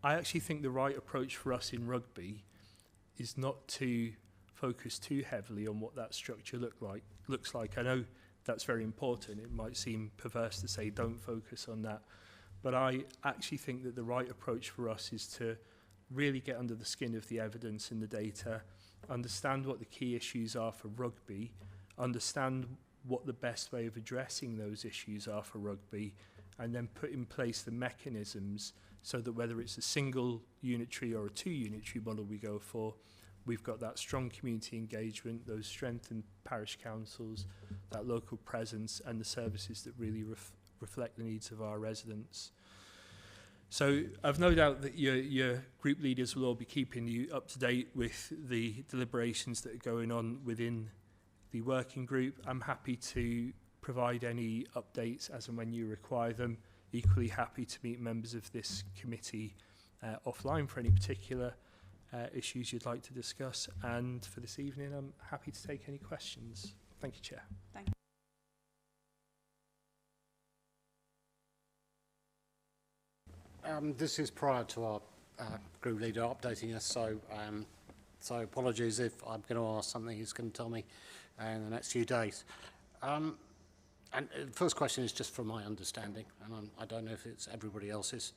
I actually think the right approach for us in Rugby is not to focus too heavily on what that structure looks like. I know that's very important. It might seem perverse to say don't focus on that, but I actually think that the right approach for us is to really get under the skin of the evidence and the data, understand what the key issues are for Rugby, understand what the best way of addressing those issues are for Rugby, and then put in place the mechanisms so that whether it's a single unitary or a two unitary model we go for, we've got that strong community engagement, those strengthened parish councils, that local presence, and the services that really reflect the needs of our residents. So I've no doubt that your group leaders will all be keeping you up to date with the deliberations that are going on within the working group. I'm happy to provide any updates as and when you require them. Equally happy to meet members of this committee offline for any particular issues you'd like to discuss. And for this evening, I'm happy to take any questions. Thank you, Chair. Thank you. This is prior to our group leader updating us, so apologies if I'm going to ask something he's going to tell me in the next few days. And the first question is just from my understanding, and I don't know if it's everybody else's.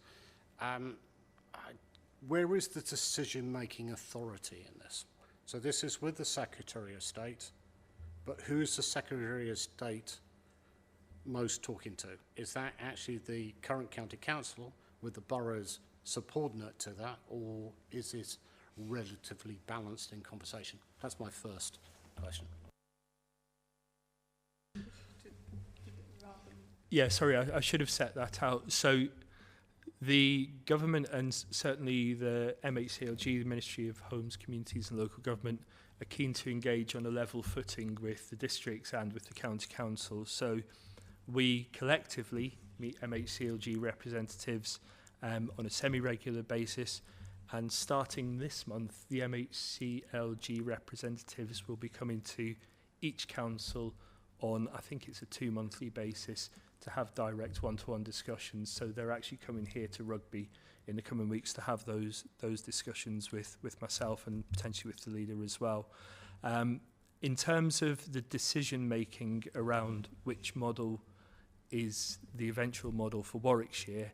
Where is the decision-making authority in this? So this is with the Secretary of State, but who's the Secretary of State most talking to? Is that actually the current County Council with the boroughs subordinate to that, or is it relatively balanced in conversation? That's my first question. Yeah, sorry, I should have set that out. So the government and certainly the MHCLG, the Ministry of Homes, Communities and Local Government, are keen to engage on a level footing with the districts and with the county council. So we collectively meet MHCLG representatives on a semi-regular basis, and starting this month, the MHCLG representatives will be coming to each council on, I think it's a 2-monthly basis, to have direct one-to-one discussions. So they're actually coming here to Rugby in the coming weeks to have those discussions with myself and potentially with the leader as well. In terms of the decision-making around which model is the eventual model for Warwickshire,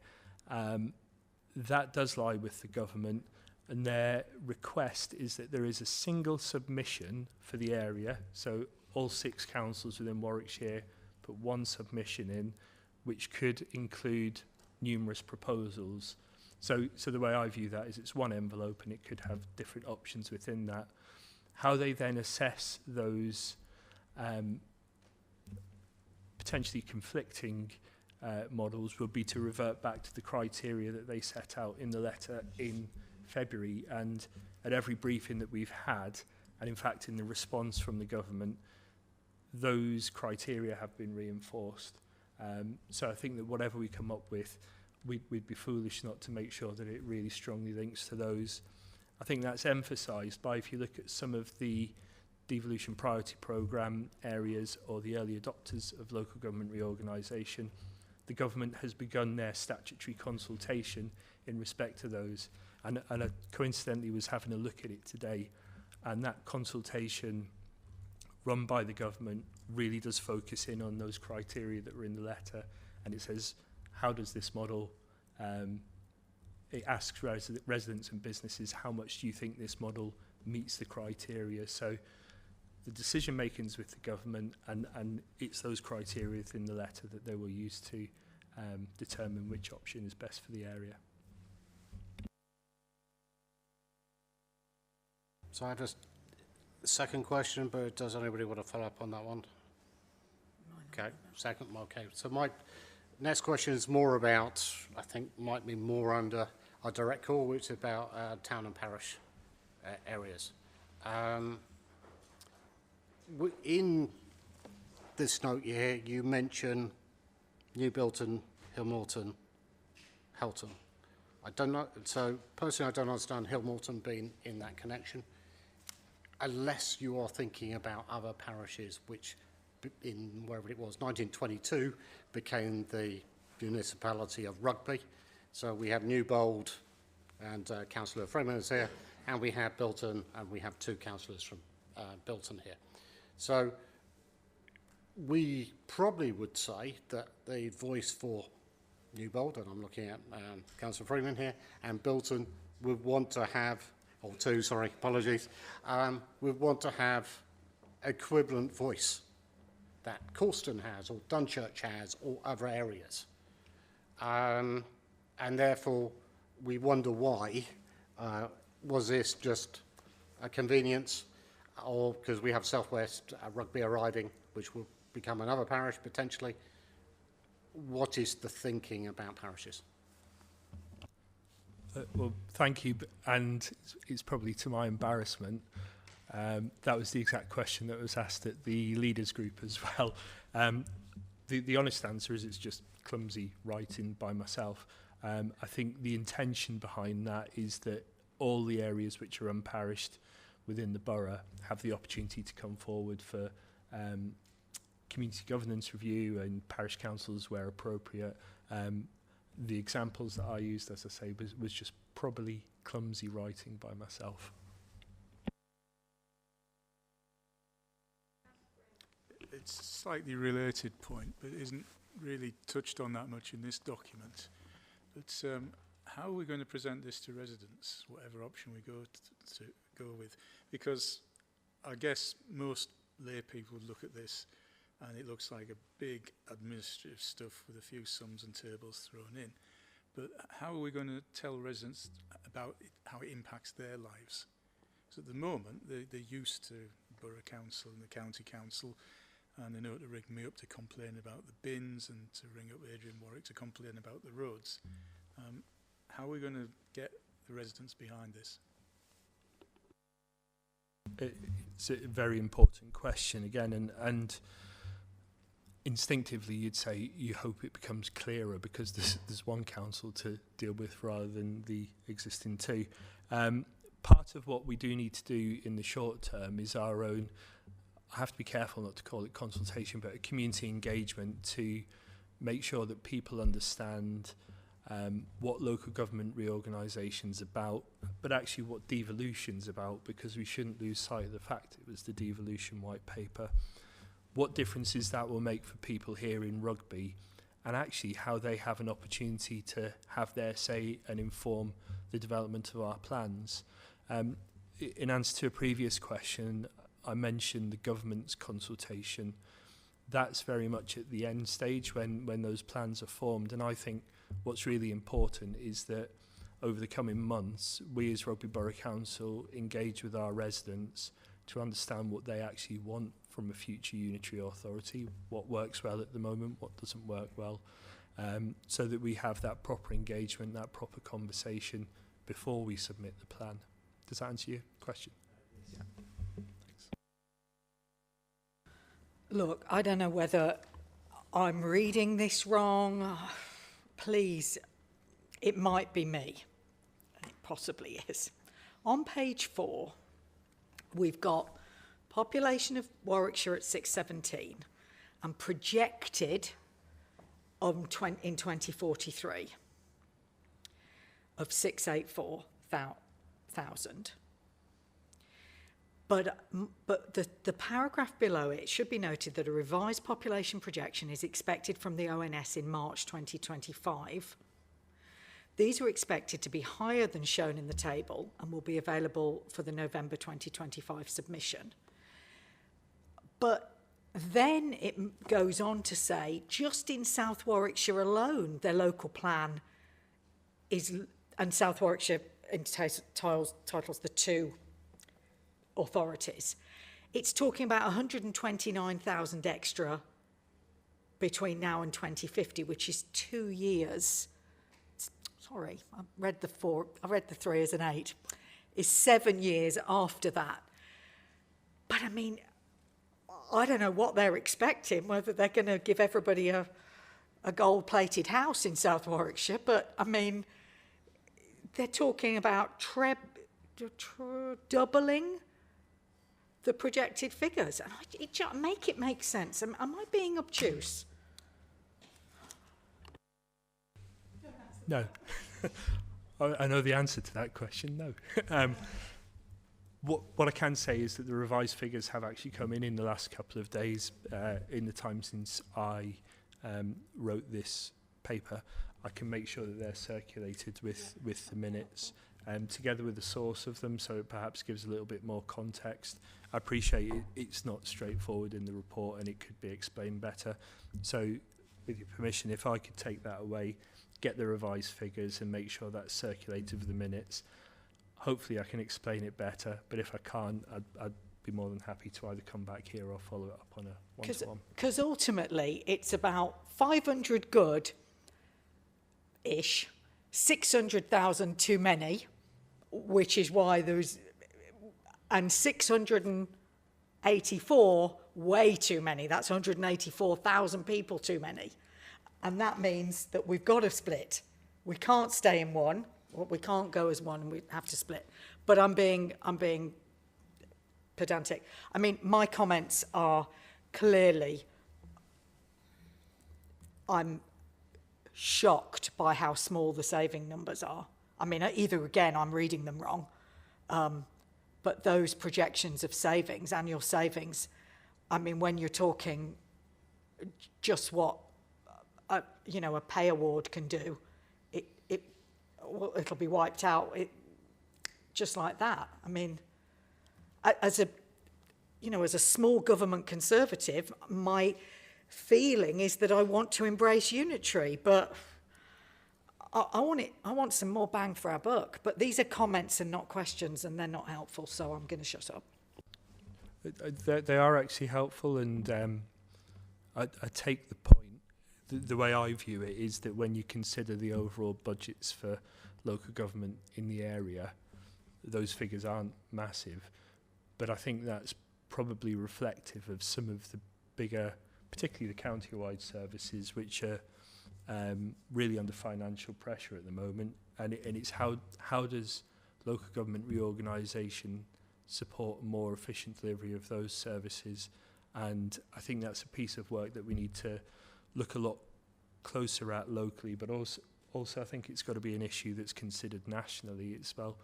that does lie with the government, and their request is that there is a single submission for the area. So all 6 councils within Warwickshire put one submission in, which could include numerous proposals. So the way I view that is it's one envelope and it could have different options within that. How they then assess those potentially conflicting models would be to revert back to the criteria that they set out in the letter in February. And at every briefing that we've had, and in fact in the response from the government, those criteria have been reinforced. So I think that whatever we come up with, we'd be foolish not to make sure that it really strongly links to those. I think that's emphasised by, if you look at some of the devolution priority programme areas or the early adopters of local government reorganisation, the government has begun their statutory consultation in respect to those. And I coincidentally was having a look at it today, and that consultation run by the government really does focus in on those criteria that were in the letter, and it says, how does this model, it asks residents and businesses, how much do you think this model meets the criteria? So the decision makings with the government, and it's those criteria within the letter that they will use to determine which option is best for the area. So I have a second question, but does anybody want to follow up on that one? Okay, second, okay. So my next question is more about, I think might be more under our direct call, which is about town and parish areas. In this note here, you mention New Bilton, Hillmorton, Helton. I don't know, so personally I don't understand Hillmorton being in that connection, unless you are thinking about other parishes which in wherever it was, 1922, became the municipality of Rugby. So we have Newbold, and Councillor Freeman is here, and we have Bilton, and we have two councillors from Bilton here. So we probably would say that the voice for Newbold, and I'm looking at Councillor Freeman here, and Bilton would want to have, or two, sorry, apologies, would want to have equivalent voice that Corston has, or Dunchurch has, or other areas. And therefore, we wonder why. Was this just a convenience, or because we have South West Rugby arriving, which will become another parish potentially? What is the thinking about parishes? Well, thank you, and it's probably to my embarrassment. That was the exact question that was asked at the leaders group as well. The honest answer is it's just clumsy writing by myself. I think the intention behind that is that all the areas which are unparished within the borough have the opportunity to come forward for community governance review and parish councils where appropriate. The examples that I used, as I say, was just probably clumsy writing by myself. It's a slightly related point, but isn't really touched on that much in this document. But how are we going to present this to residents, whatever option we go with? Because I guess most lay people would look at this and it looks like a big administrative stuff with a few sums and tables thrown in. But how are we going to tell residents about it, how it impacts their lives? So at the moment, they're used to Borough Council and the County Council, and they know to ring me up to complain about the bins and to ring up Adrian Warwick to complain about the roads. How are we going to get the residents behind this? It's a very important question again, and instinctively you'd say you hope it becomes clearer because there's one council to deal with rather than the existing two. Part of what we do need to do in the short term is our own, I have to be careful not to call it consultation, but a community engagement to make sure that people understand what local government reorganisation's about, but actually what devolution's about, because we shouldn't lose sight of the fact it was the devolution white paper. What differences that will make for people here in Rugby, and actually how they have an opportunity to have their say and inform the development of our plans. In answer to a previous question, I mentioned the government's consultation. That's very much at the end stage when those plans are formed, and I think what's really important is that over the coming months, we as Rugby Borough Council engage with our residents to understand what they actually want from a future unitary authority, what works well at the moment, what doesn't work well, so that we have that proper engagement, that proper conversation before we submit the plan. Does that answer your question? Yeah. Thanks. Look, I don't know whether I'm reading this wrong. Please, it might be me. It possibly is. On page 4, we've got population of Warwickshire at 617 and projected in 2043 of 684,000. But the paragraph below it should be noted that a revised population projection is expected from the ONS in March 2025. These are expected to be higher than shown in the table and will be available for the November 2025 submission. But then it goes on to say, just in South Warwickshire alone, their local plan is, and South Warwickshire titles the two authorities, it's talking about 129,000 extra between now and 2050, which is 2 years. Sorry, I read the 3 as an 8. Is 7 years after that. But I mean, I don't know what they're expecting, whether they're going to give everybody a gold-plated house in South Warwickshire, but I mean, they're talking about doubling the projected figures. And make it make sense. Am I being obtuse? No. I know the answer to that question, no. What I can say is that the revised figures have actually come in the last couple of days. In the time since I wrote this paper, I can make sure that they're circulated with the minutes, together with the source of them, so it perhaps gives a little bit more context. I appreciate it's not straightforward in the report and it could be explained better. So with your permission, if I could take that away, get the revised figures and make sure that's circulated with the minutes. Hopefully I can explain it better, but if I can't, I'd be more than happy to either come back here or follow it up on a one-to-one. Because ultimately, it's about 500 good-ish, 600,000 too many, which is why there's, and 684 way too many. That's 184,000 people too many. And that means that we've got to split. We can't stay in one. Well, we can't go as one, we have to split. But I'm being pedantic. I mean, my comments are clearly, I'm shocked by how small the saving numbers are. I mean, either again, I'm reading them wrong, but those projections of savings, annual savings, I mean, when you're talking just what a pay award can do, it'll be wiped out just like that. I mean, as a small government Conservative, my feeling is that I want to embrace unitary, but I want some more bang for our buck. But these are comments and not questions, and they're not helpful, so I'm going to shut up. They are actually helpful, and I take the point. The way I view it is that when you consider the overall budgets for local government in the area, those figures aren't massive. But I think that's probably reflective of some of the bigger, particularly the county-wide services, which are really under financial pressure at the moment. And it's how does local government reorganisation support a more efficient delivery of those services? And I think that's a piece of work that we need to look a lot closer at locally, but also I think it's got to be an issue that's considered nationally as well.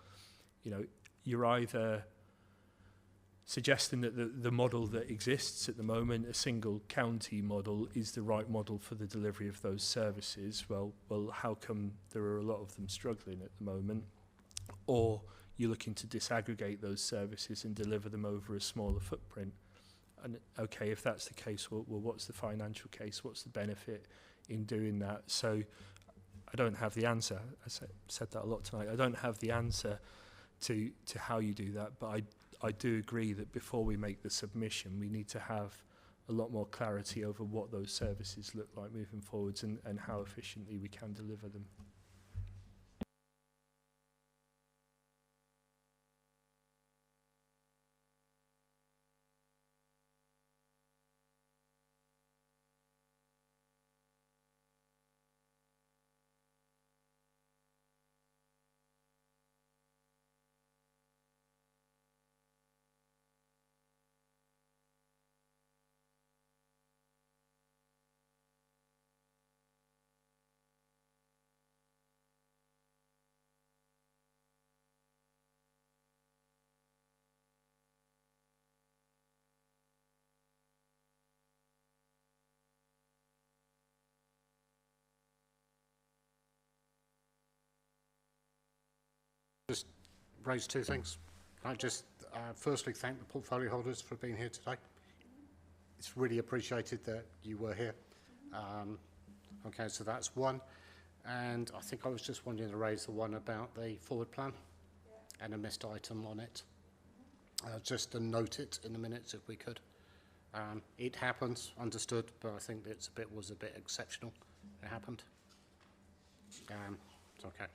You're either suggesting that the model that exists at the moment, a single county model, is the right model for the delivery of those services. Well, how come there are a lot of them struggling at the moment? Or you're looking to disaggregate those services and deliver them over a smaller footprint. And okay, if that's the case, well, what's the financial case? What's the benefit in doing that? So I don't have the answer. I said that a lot tonight. I don't have the answer to how you do that, but I do agree that before we make the submission, we need to have a lot more clarity over what those services look like moving forwards and how efficiently we can deliver them. Just raise two things. I just firstly thank the portfolio holders for being here today. it's really appreciated that you were here. Okay, so that's one. And I think I was just wanting to raise the one about the forward plan and a missed item on it. Just to note it in the minutes if we could. It happens, understood, but I think it's was a bit exceptional. It happened. It's okay.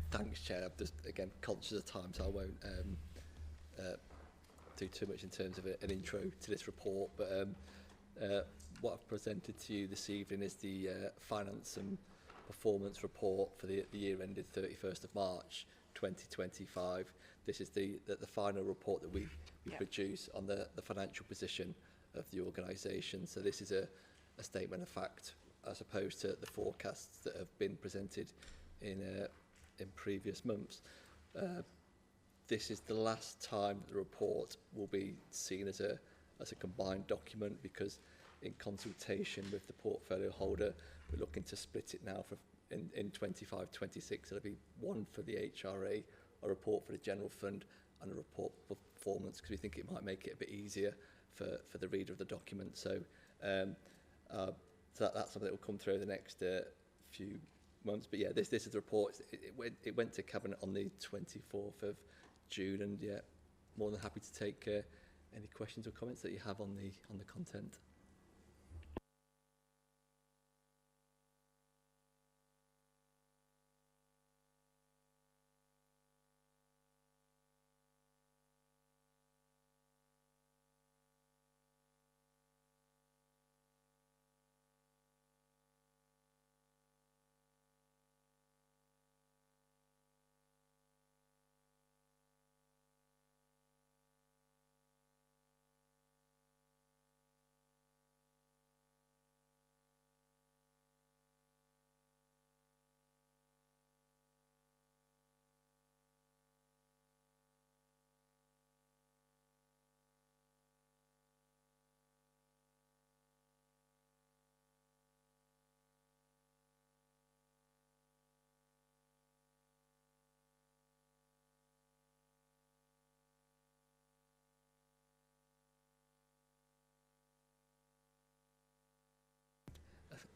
Thanks, Chair. I'm just, again, conscious of time, so I won't do too much in terms of an intro to this report, but what I've presented to you this evening is the Finance and Performance Report for the year ended 31st of March 2025. This is the final report that we produce on the financial position of the organisation. So this is a statement of fact as opposed to the forecasts that have been presented in previous months. This is the last time the report will be seen as a combined document, because in consultation with the portfolio holder, we're looking to split it now in 25-26. It'll be one for the HRA, a report for the general fund, and a report for performance, because we think it might make it a bit easier for the reader of the document. So, so that's something that will come through the next few months. But yeah, this is the report. It went to Cabinet on the 24th of June, and yeah, more than happy to take any questions or comments that you have on the content.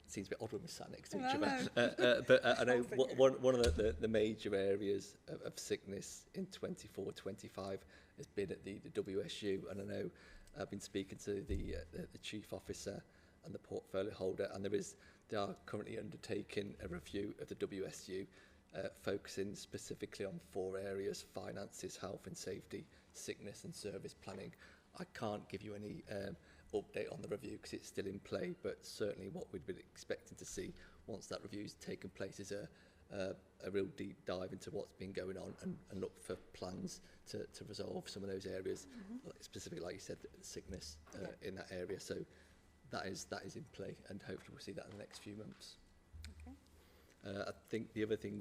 Seems a bit odd when we're sat next to each other. But I know one of the major areas of sickness in 24-25 has been at the WSU, and I know I've been speaking to the chief officer and the portfolio holder, and they are currently undertaking a review of the WSU, focusing specifically on 4 areas: finances, health and safety, sickness and service planning. I can't give you any update on the review because it's still in play, but certainly what we'd be expecting to see once that review's taken place is a real deep dive into what's been going on, and look for plans to resolve some of those areas, specifically, like you said, sickness in that area. So that is in play, and hopefully we'll see that in the next few months. Okay. I think the other thing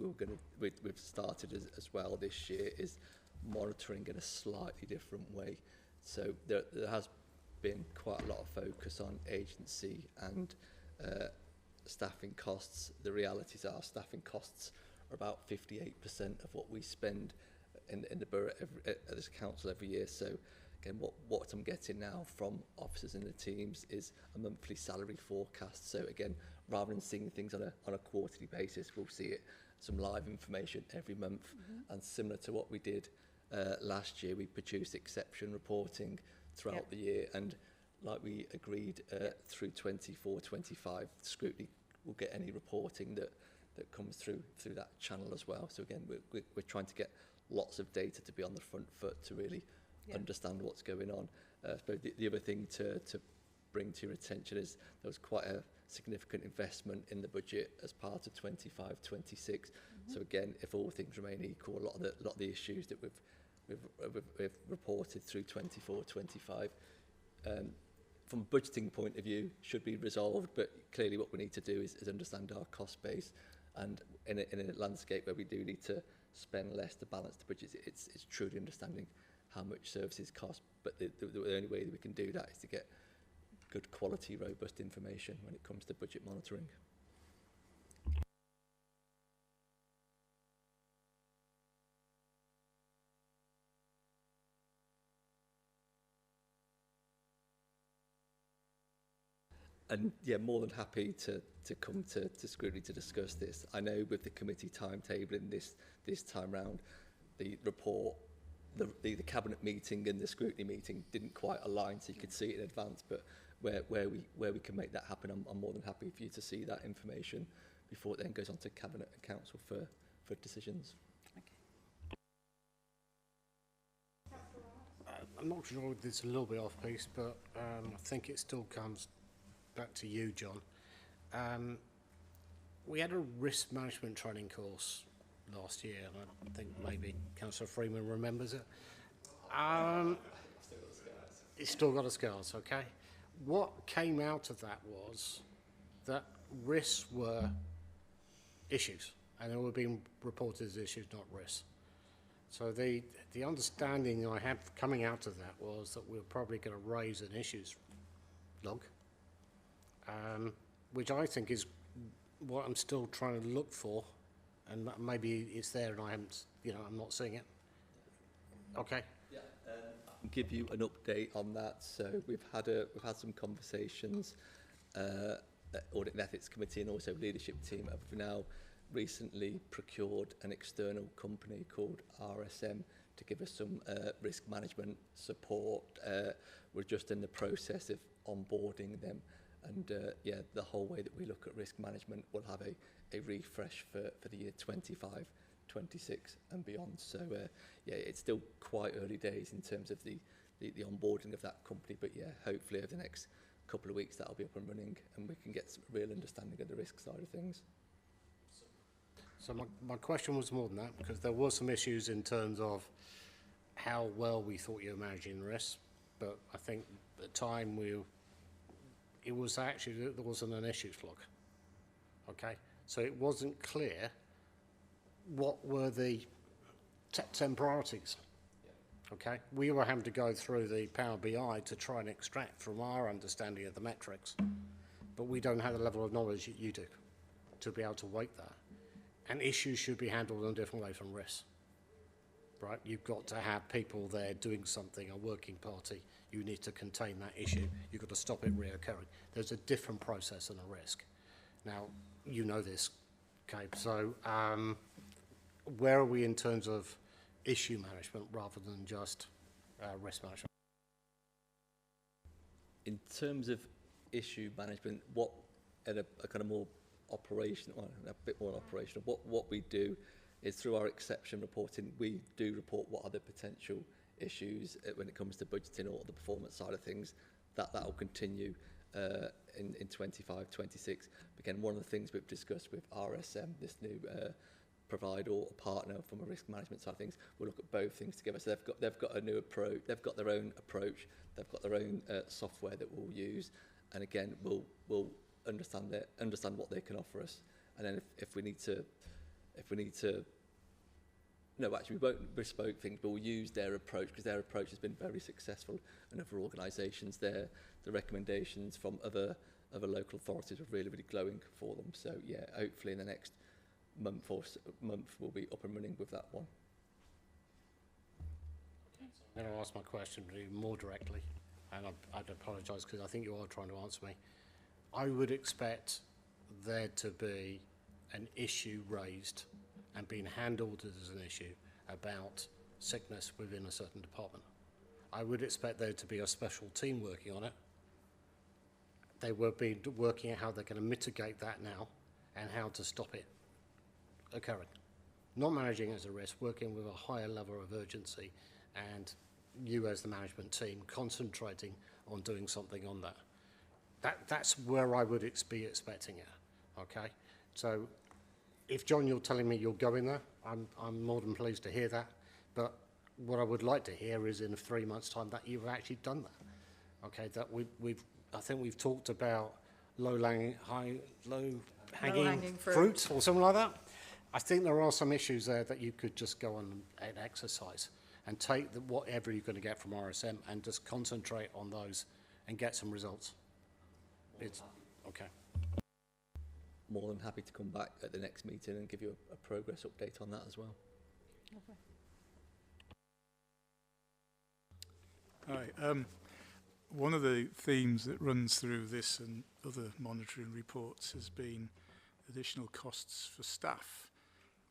we've started as well this year is monitoring in a slightly different way. So there has been quite a lot of focus on agency and staffing costs. The realities are staffing costs are about 58% of what we spend in the borough at this council every year. So again, what I'm getting now from officers in the teams is a monthly salary forecast. So again, rather than seeing things on a quarterly basis, we'll see it some live information every month. And similar to what we did last year, we produced exception reporting throughout the year, and like we agreed through 24-25, Scrutiny will get any reporting that comes through that channel as well. So again, we're trying to get lots of data to be on the front foot to really understand what's going on. But the other thing to bring to your attention is there was quite a significant investment in the budget as part of 25-26. So again, if all things remain equal, a lot of the issues that we've reported through 24-25 from a budgeting point of view should be resolved, but clearly what we need to do is understand our cost base, and in a landscape where we do need to spend less to balance the budget, it's truly understanding how much services cost. But the only way that we can do that is to get good quality, robust information when it comes to budget monitoring. And yeah, more than happy to come to Scrutiny to discuss this. I know with the committee timetabling this time round, the report, the cabinet meeting and the Scrutiny meeting didn't quite align, so you could see it in advance. But where we can make that happen, I'm more than happy for you to see that information before it then goes on to cabinet and council for decisions. I'm not sure this is a little bit off piece, but I think it still comes back to you, John. We had a risk management training course last year, and I think maybe Councillor Freeman remembers it. It's still got a scars, okay? What came out of that was that risks were issues, and they were being reported as issues, not risks. So the understanding I had coming out of that was that we were probably going to raise an issues log, which I think is what I'm still trying to look for, and maybe it's there and I haven't, I'm not seeing it. Okay. Yeah, I can give you an update on that. So we've had some conversations, Audit and Ethics Committee and also leadership team. We've now recently procured an external company called RSM to give us some risk management support. We're just in the process of onboarding them, and yeah, the whole way that we look at risk management will have a refresh for the year 25, 26 and beyond. So yeah, it's still quite early days in terms of the onboarding of that company, but yeah, hopefully over the next couple of weeks that'll be up and running and we can get some real understanding of the risk side of things. So my question was more than that, because there were some issues in terms of how well we thought you were managing risk, but I think at the time it was actually, there wasn't an issues log. Okay, so it wasn't clear what were the 10 priorities. Okay, we were having to go through the Power BI to try and extract from our understanding of the metrics, but we don't have the level of knowledge that you do to be able to weight that. And issues should be handled in a different way from risks, right? You've got to have people there doing something, a working party. You need to contain that issue. You've got to stop it reoccurring. There's a different process than a risk. Now, you know this, okay? So where are we in terms of issue management rather than just risk management? In terms of issue management, what at a kind of more operational, well, a bit more operational, what we do is through our exception reporting, we do report what are the potential issues when it comes to budgeting or the performance side of things. That will continue in 25, 26. Again, one of the things we've discussed with RSM, this new provider or partner from a risk management side of things, we'll look at both things together. So they've got a new approach, they've got their own approach, they've got their own software that we'll use, and again we'll understand what they can offer us, and then if we need to no, actually we won't bespoke things, but we'll use their approach because their approach has been very successful in other organisations. The recommendations from other local authorities are really glowing for them. So yeah, hopefully in the next month we'll be up and running with that one. And I'll ask my question even more directly, and I'd apologise because I think you are trying to answer me. I would expect there to be an issue raised and being handled as an issue about sickness within a certain department. I would expect there to be a special team working on it. They will be working out how they're going to mitigate that now and how to stop it occurring. Not managing it as a risk, working with a higher level of urgency, and you as the management team concentrating on doing something on that. That's where I would be expecting it, okay? So if, John, you're telling me you're going there, I'm more than pleased to hear that, but what I would like to hear is in 3 months' time that you've actually done that, okay? That I think we've talked about low-hanging fruit or something like that. I think there are some issues there that you could just go on and exercise and take whatever you're going to get from RSM and just concentrate on those and get some results. It's okay. More than happy to come back at the next meeting and give you a progress update on that as well. Hi. One of the themes that runs through this and other monitoring reports has been additional costs for staff,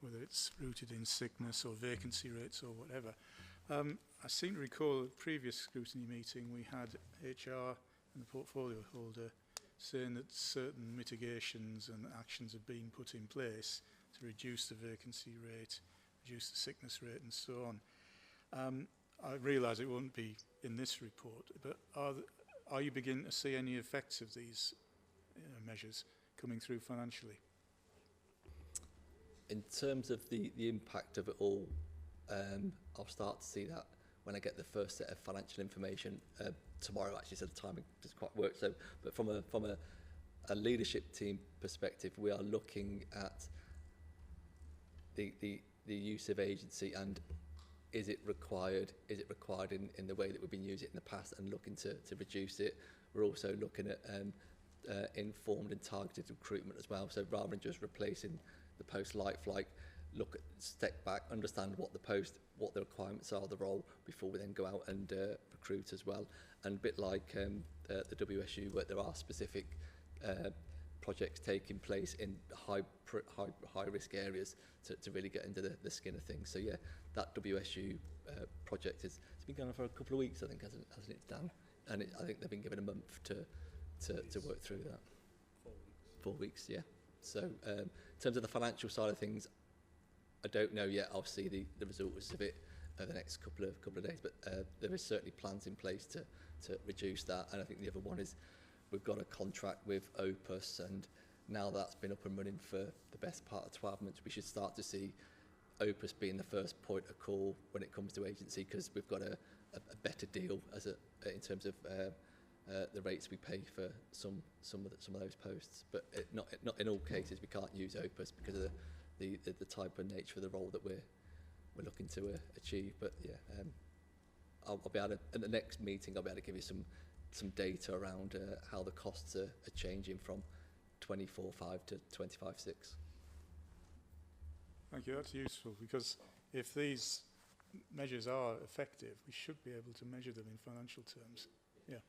whether it's rooted in sickness or vacancy rates or whatever. I seem to recall at a previous scrutiny meeting we had HR and the portfolio holder saying that certain mitigations and actions have been put in place to reduce the vacancy rate, reduce the sickness rate and so on. I realise it won't be in this report, but are you beginning to see any effects of these measures coming through financially? In terms of the impact of it all, I'll start to see that when I get the first set of financial information tomorrow. Actually, so the timing doesn't quite work. So, but from a leadership team perspective, we are looking at the use of agency and is it required in the way that we've been using it in the past, and looking to reduce it. We're also looking at informed and targeted recruitment as well. So rather than just replacing the post like look at, step back, understand what the requirements are of the role before we then go out and recruit as well. And a bit like the WSU, where there are specific projects taking place in high risk areas to really get into the skin of things. So yeah, that WSU project it's been going on for a couple of weeks, I think, hasn't it, Dan? And I think they've been given a month to work through that. 4 weeks, yeah. So in terms of the financial side of things, I don't know yet. I'll see the results of it over the next couple of days, but there is certainly plans in place to reduce that. And I think the other one is we've got a contract with Opus, and now that's been up and running for the best part of 12 months, we should start to see Opus being the first point of call when it comes to agency, because we've got a better deal in terms of the rates we pay for some of those posts. But not in all cases we can't use Opus because of the type and nature of the role that we're looking to achieve. But yeah, I'll be able to, at the next meeting, I'll be able to give you some data around how the costs are changing from 24/5 to 25/6. Thank you, that's useful, because if these measures are effective, we should be able to measure them in financial terms. Yeah.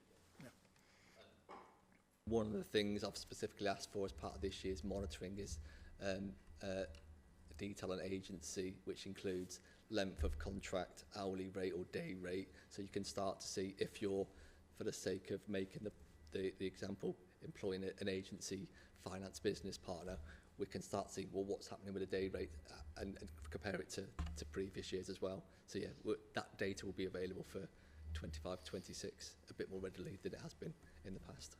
One of the things I've specifically asked for as part of this year's monitoring is detail on agency, which includes length of contract, hourly rate or day rate, so you can start to see if you're, for the sake of making the example, employing an agency finance business partner, we can start to see, well, what's happening with the day rate and compare it to previous years as well. So yeah, that data will be available for 25-26 a bit more readily than it has been in the past.